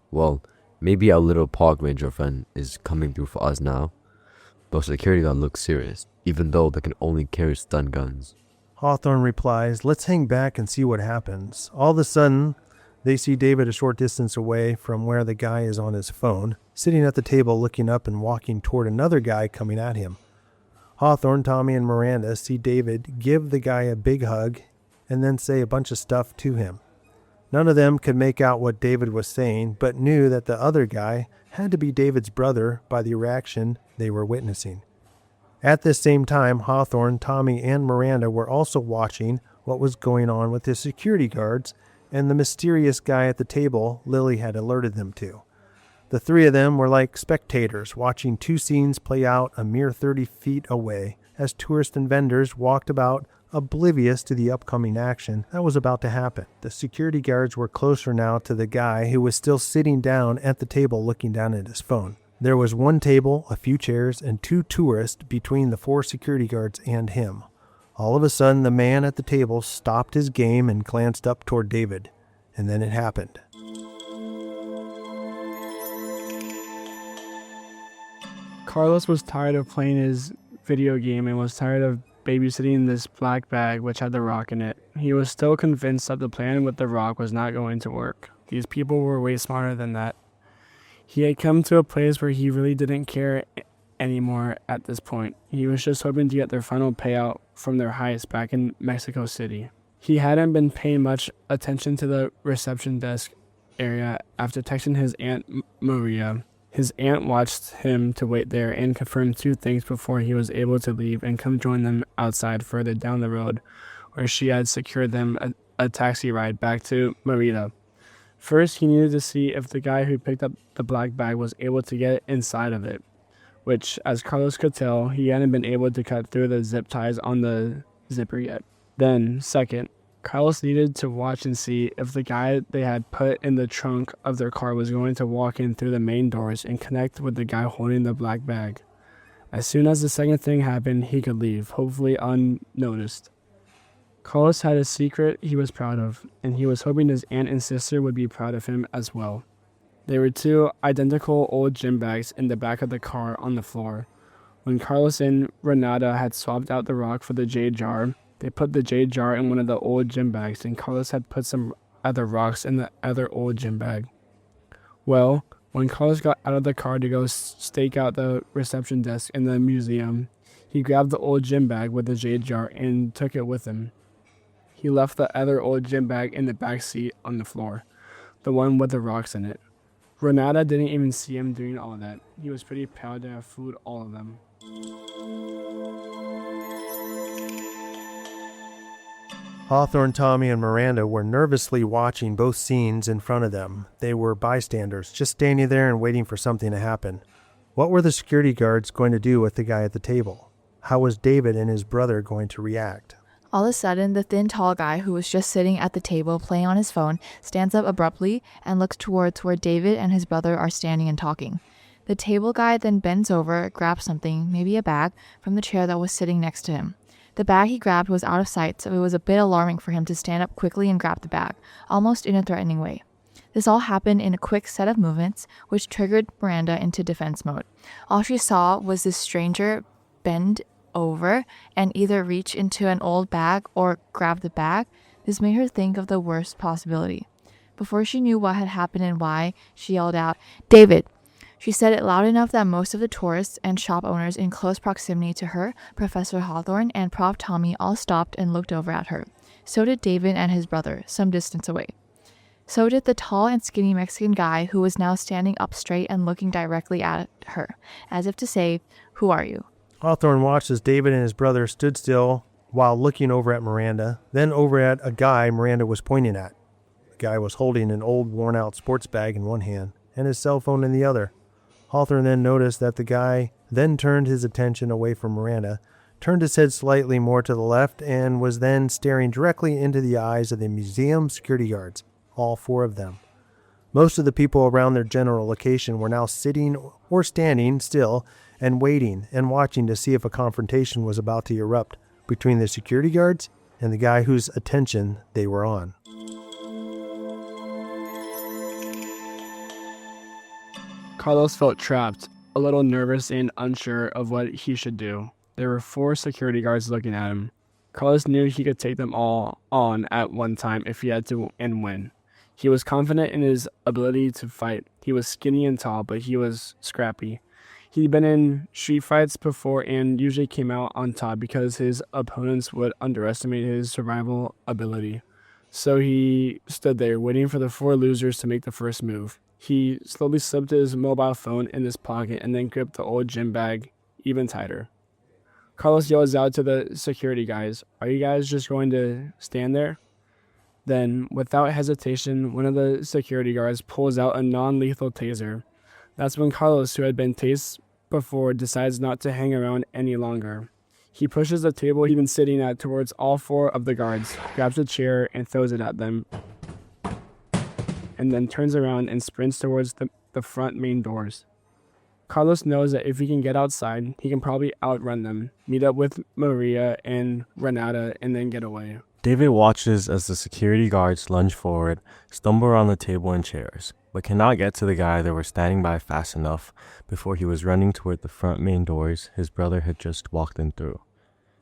S2: "Well, maybe our little park ranger friend is coming through for us now." The security guard looks serious, even though they can only carry stun guns.
S1: Hawthorne replies, "Let's hang back and see what happens." All of a sudden, they see David a short distance away from where the guy is on his phone, sitting at the table looking up and walking toward another guy coming at him. Hawthorne, Tommy, and Miranda see David give the guy a big hug and then say a bunch of stuff to him. None of them could make out what David was saying, but knew that the other guy had to be David's brother by the reaction they were witnessing. At this same time, Hawthorne, Tommy, and Miranda were also watching what was going on with the security guards and the mysterious guy at the table Lily had alerted them to. The 3 of them were like spectators watching 2 scenes play out a mere 30 feet away as tourists and vendors walked about oblivious to the upcoming action that was about to happen. The security guards were closer now to the guy who was still sitting down at the table looking down at his phone. There was 1 table, a few chairs, and 2 tourists between the 4 security guards and him. All of a sudden, the man at the table stopped his game and glanced up toward David. And then it happened.
S10: Carlos was tired of playing his video game and was tired of babysitting this black bag which had the rock in it. He was still convinced that the plan with the rock was not going to work. These people were way smarter than that. He had come to a place where he really didn't care anymore at this point. He was just hoping to get their final payout from their heist back in Mexico City. He hadn't been paying much attention to the reception desk area after texting his Aunt Maria. His aunt watched him to wait there and confirmed 2 things before he was able to leave and come join them outside further down the road, where she had secured them a taxi ride back to Merida. First, he needed to see if the guy who picked up the black bag was able to get inside of it. which, as Carlos could tell, he hadn't been able to cut through the zip ties on the zipper yet. Then, second, Carlos needed to watch and see if the guy they had put in the trunk of their car was going to walk in through the main doors and connect with the guy holding the black bag. As soon as the second thing happened, he could leave, hopefully unnoticed. Carlos had a secret he was proud of, and he was hoping his aunt and sister would be proud of him as well. There were 2 identical old gym bags in the back of the car on the floor. When Carlos and Renata had swapped out the rock for the jade jar, they put the jade jar in one of the old gym bags, and Carlos had put some other rocks in the other old gym bag. Well, when Carlos got out of the car to go stake out the reception desk in the museum, he grabbed the old gym bag with the jade jar and took it with him. He left the other old gym bag in the back seat on the floor, the one with the rocks in it. Renata didn't even see him doing all of that. He was pretty proud to have fooled all of them.
S1: Hawthorne, Tommy, and Miranda were nervously watching both scenes in front of them. They were bystanders, just standing there and waiting for something to happen. What were the security guards going to do with the guy at the table? How was David and his brother going to react?
S3: All of a sudden, the thin, tall guy who was just sitting at the table playing on his phone stands up abruptly and looks towards where David and his brother are standing and talking. The table guy then bends over, grabs something, maybe a bag, from the chair that was sitting next to him. The bag he grabbed was out of sight, so it was a bit alarming for him to stand up quickly and grab the bag, almost in a threatening way. This all happened in a quick set of movements, which triggered Miranda into defense mode. All she saw was this stranger bend over and either reach into an old bag or grab the bag. This made her think of the worst possibility. Before she knew what had happened and why, she yelled out, "David!" She said it loud enough that most of the tourists and shop owners in close proximity to her, Professor Hawthorne, and Prof. Tommy all stopped and looked over at her. So did David and his brother, some distance away. So did the tall and skinny Mexican guy who was now standing up straight and looking directly at her, as if to say, "Who are you?"
S1: Hawthorne watched as David and his brother stood still while looking over at Miranda, then over at a guy Miranda was pointing at. The guy was holding an old worn-out sports bag in one hand and his cell phone in the other. Hawthorne then noticed that the guy then turned his attention away from Miranda, turned his head slightly more to the left, and was then staring directly into the eyes of the museum security guards, all 4 of them. Most of the people around their general location were now sitting or standing still and waiting and watching to see if a confrontation was about to erupt between the security guards and the guy whose attention they were on.
S10: Carlos felt trapped, a little nervous and unsure of what he should do. There were 4 security guards looking at him. Carlos knew he could take them all on at one time if he had to and win. He was confident in his ability to fight. He was skinny and tall, but he was scrappy. He'd been in street fights before and usually came out on top because his opponents would underestimate his survival ability. So he stood there waiting for the 4 losers to make the first move. He slowly slipped his mobile phone in his pocket and then gripped the old gym bag even tighter. Carlos yells out to the security guys, "Are you guys just going to stand there?" Then, without hesitation, one of the security guards pulls out a non-lethal taser. That's when Carlos, who had been tased before, decides not to hang around any longer. He pushes the table he'd been sitting at towards all 4 of the guards, grabs a chair and throws it at them, and then turns around and sprints towards the front main doors. Carlos knows that if he can get outside, he can probably outrun them, meet up with Maria and Renata, and then get away.
S9: David watches as the security guards lunge forward, stumble around the table and chairs, but cannot get to the guy they were standing by fast enough before he was running toward the front main doors his brother had just walked in through.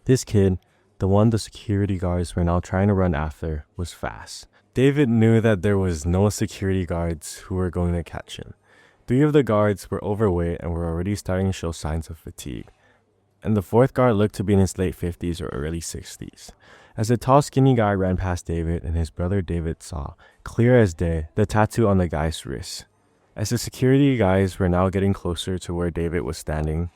S9: This kid, the one the security guards were now trying to run after, was fast. David knew that there was no security guards who were going to catch him. 3 of the guards were overweight and were already starting to show signs of fatigue, and the 4th guard looked to be in his late 50s or early 60s. As the tall, skinny guy ran past David and his brother David saw, clear as day, the tattoo on the guy's wrist. As the security guys were now getting closer to where David was standing,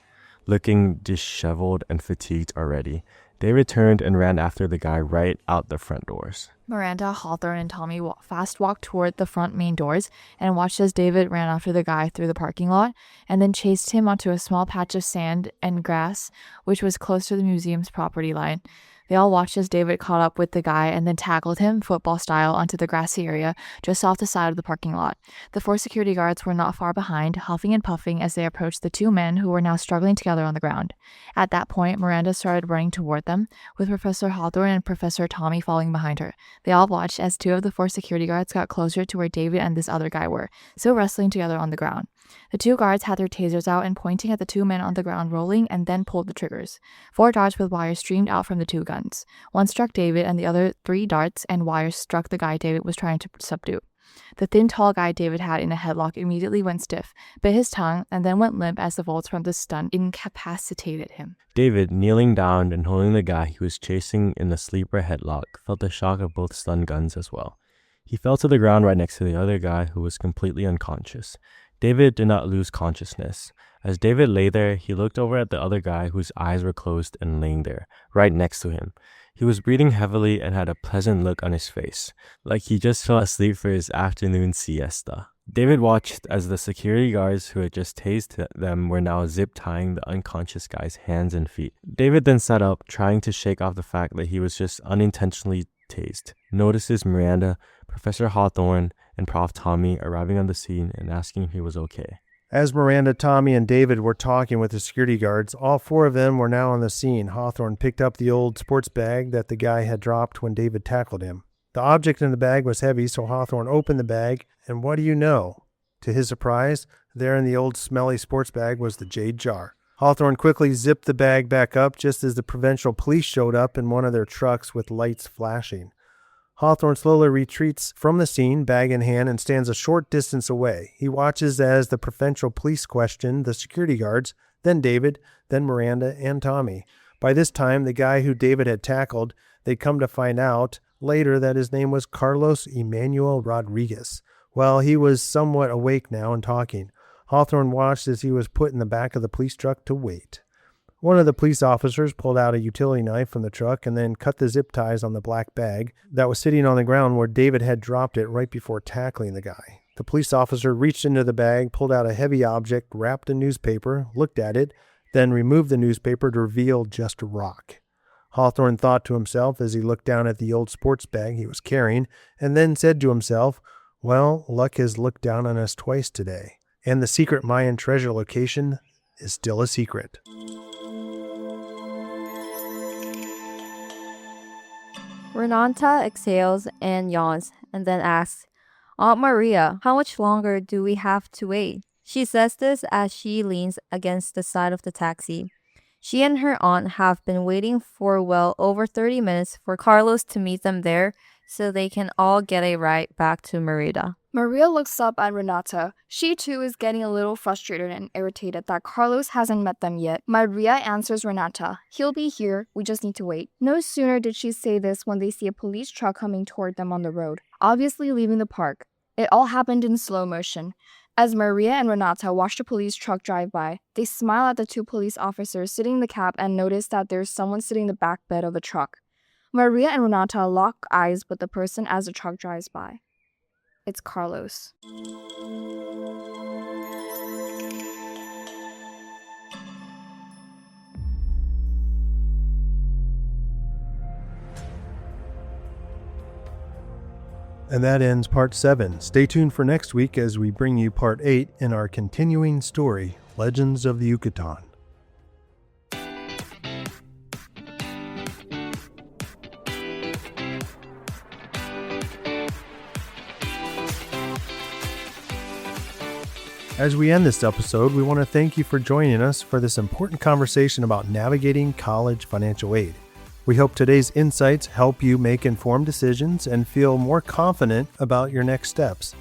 S9: looking disheveled and fatigued already, David turned and ran after the guy right out the front doors.
S3: Miranda, Hawthorne, and Tommy fast walked toward the front main doors and watched as David ran after the guy through the parking lot and then chased him onto a small patch of sand and grass, which was close to the museum's property line. They all watched as David caught up with the guy and then tackled him, football style, onto the grassy area just off the side of the parking lot. The 4 security guards were not far behind, huffing and puffing as they approached the 2 men who were now struggling together on the ground. At that point, Miranda started running toward them, with Professor Hawthorne and Professor Tommy following behind her. They all watched as 2 of the 4 security guards got closer to where David and this other guy were, still wrestling together on the ground. The 2 guards had their tasers out and pointing at the 2 men on the ground, rolling, and then pulled the triggers. 4 darts with wires streamed out from the 2 guns. One struck David, and the other 3 darts and wires struck the guy David was trying to subdue. The thin, tall guy David had in a headlock immediately went stiff, bit his tongue, and then went limp as the volts from the stun incapacitated him.
S9: David, kneeling down and holding the guy he was chasing in the sleeper headlock, felt the shock of both stun guns as well. He fell to the ground right next to the other guy who was completely unconscious. David did not lose consciousness. As David lay there, he looked over at the other guy whose eyes were closed and laying there, right next to him. He was breathing heavily and had a pleasant look on his face, like he just fell asleep for his afternoon siesta. David watched as the security guards who had just tased them were now zip-tying the unconscious guy's hands and feet. David then sat up, trying to shake off the fact that he was just unintentionally tased. Notices Miranda, Professor Hawthorne, and Prof. Tommy arriving on the scene and asking if he was okay.
S1: As Miranda, Tommy, and David were talking with the security guards, all 4 of them were now on the scene. Hawthorne picked up the old sports bag that the guy had dropped when David tackled him. The object in the bag was heavy, so Hawthorne opened the bag, and what do you know? To his surprise, there in the old smelly sports bag was the jade jar. Hawthorne quickly zipped the bag back up just as the provincial police showed up in one of their trucks with lights flashing. Hawthorne slowly retreats from the scene, bag in hand, and stands a short distance away. He watches as the provincial police question the security guards, then David, then Miranda, and Tommy. By this time, the guy who David had tackled, they'd come to find out later that his name was Carlos Emmanuel Rodriguez. Well, he was somewhat awake now and talking. Hawthorne watched as he was put in the back of the police truck to wait. One of the police officers pulled out a utility knife from the truck and then cut the zip ties on the black bag that was sitting on the ground where David had dropped it right before tackling the guy. The police officer reached into the bag, pulled out a heavy object wrapped in newspaper, looked at it, then removed the newspaper to reveal just a rock. Hawthorne thought to himself as he looked down at the old sports bag he was carrying, and then said to himself, well, luck has looked down on us twice today, and the secret Mayan treasure location is still a secret.
S7: Renata exhales and yawns and then asks, Aunt Maria, how much longer do we have to wait? She says this as she leans against the side of the taxi. She and her aunt have been waiting for well over 30 minutes for Carlos to meet them there so they can all get a ride back to Merida.
S12: Maria looks up at Renata. She too is getting a little frustrated and irritated that Carlos hasn't met them yet. Maria answers Renata, he'll be here, we just need to wait. No sooner did she say this when they see a police truck coming toward them on the road, obviously leaving the park. It all happened in slow motion. As Maria and Renata watch the police truck drive by, they smile at the 2 police officers sitting in the cab and notice that there's someone sitting in the back bed of the truck. Maria and Renata lock eyes with the person as the truck drives by. It's Carlos.
S1: And that ends part 7. Stay tuned for next week as we bring you part 8 in our continuing story, Legends of the Yucatán. As we end this episode, we want to thank you for joining us for this important conversation about navigating college financial aid. We hope today's insights help you make informed decisions and feel more confident about your next steps.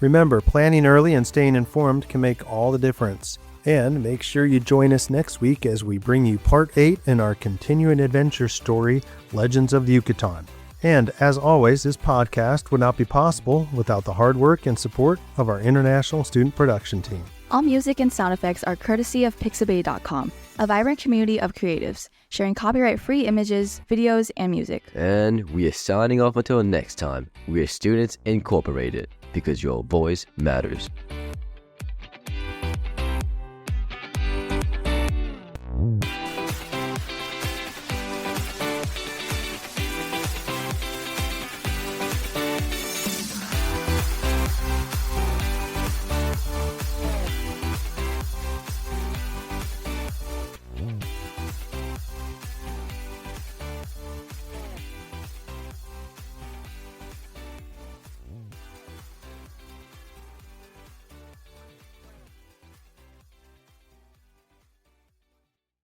S1: Remember, planning early and staying informed can make all the difference. And make sure you join us next week as we bring you part 8 in our continuing adventure story, Legends of the Yucatán. And as always, this podcast would not be possible without the hard work and support of our international student production team.
S3: All music and sound effects are courtesy of Pixabay.com, a vibrant community of creatives, sharing copyright-free images, videos, and music.
S2: And we are signing off until next time. We are Students Incorporated, because your voice matters.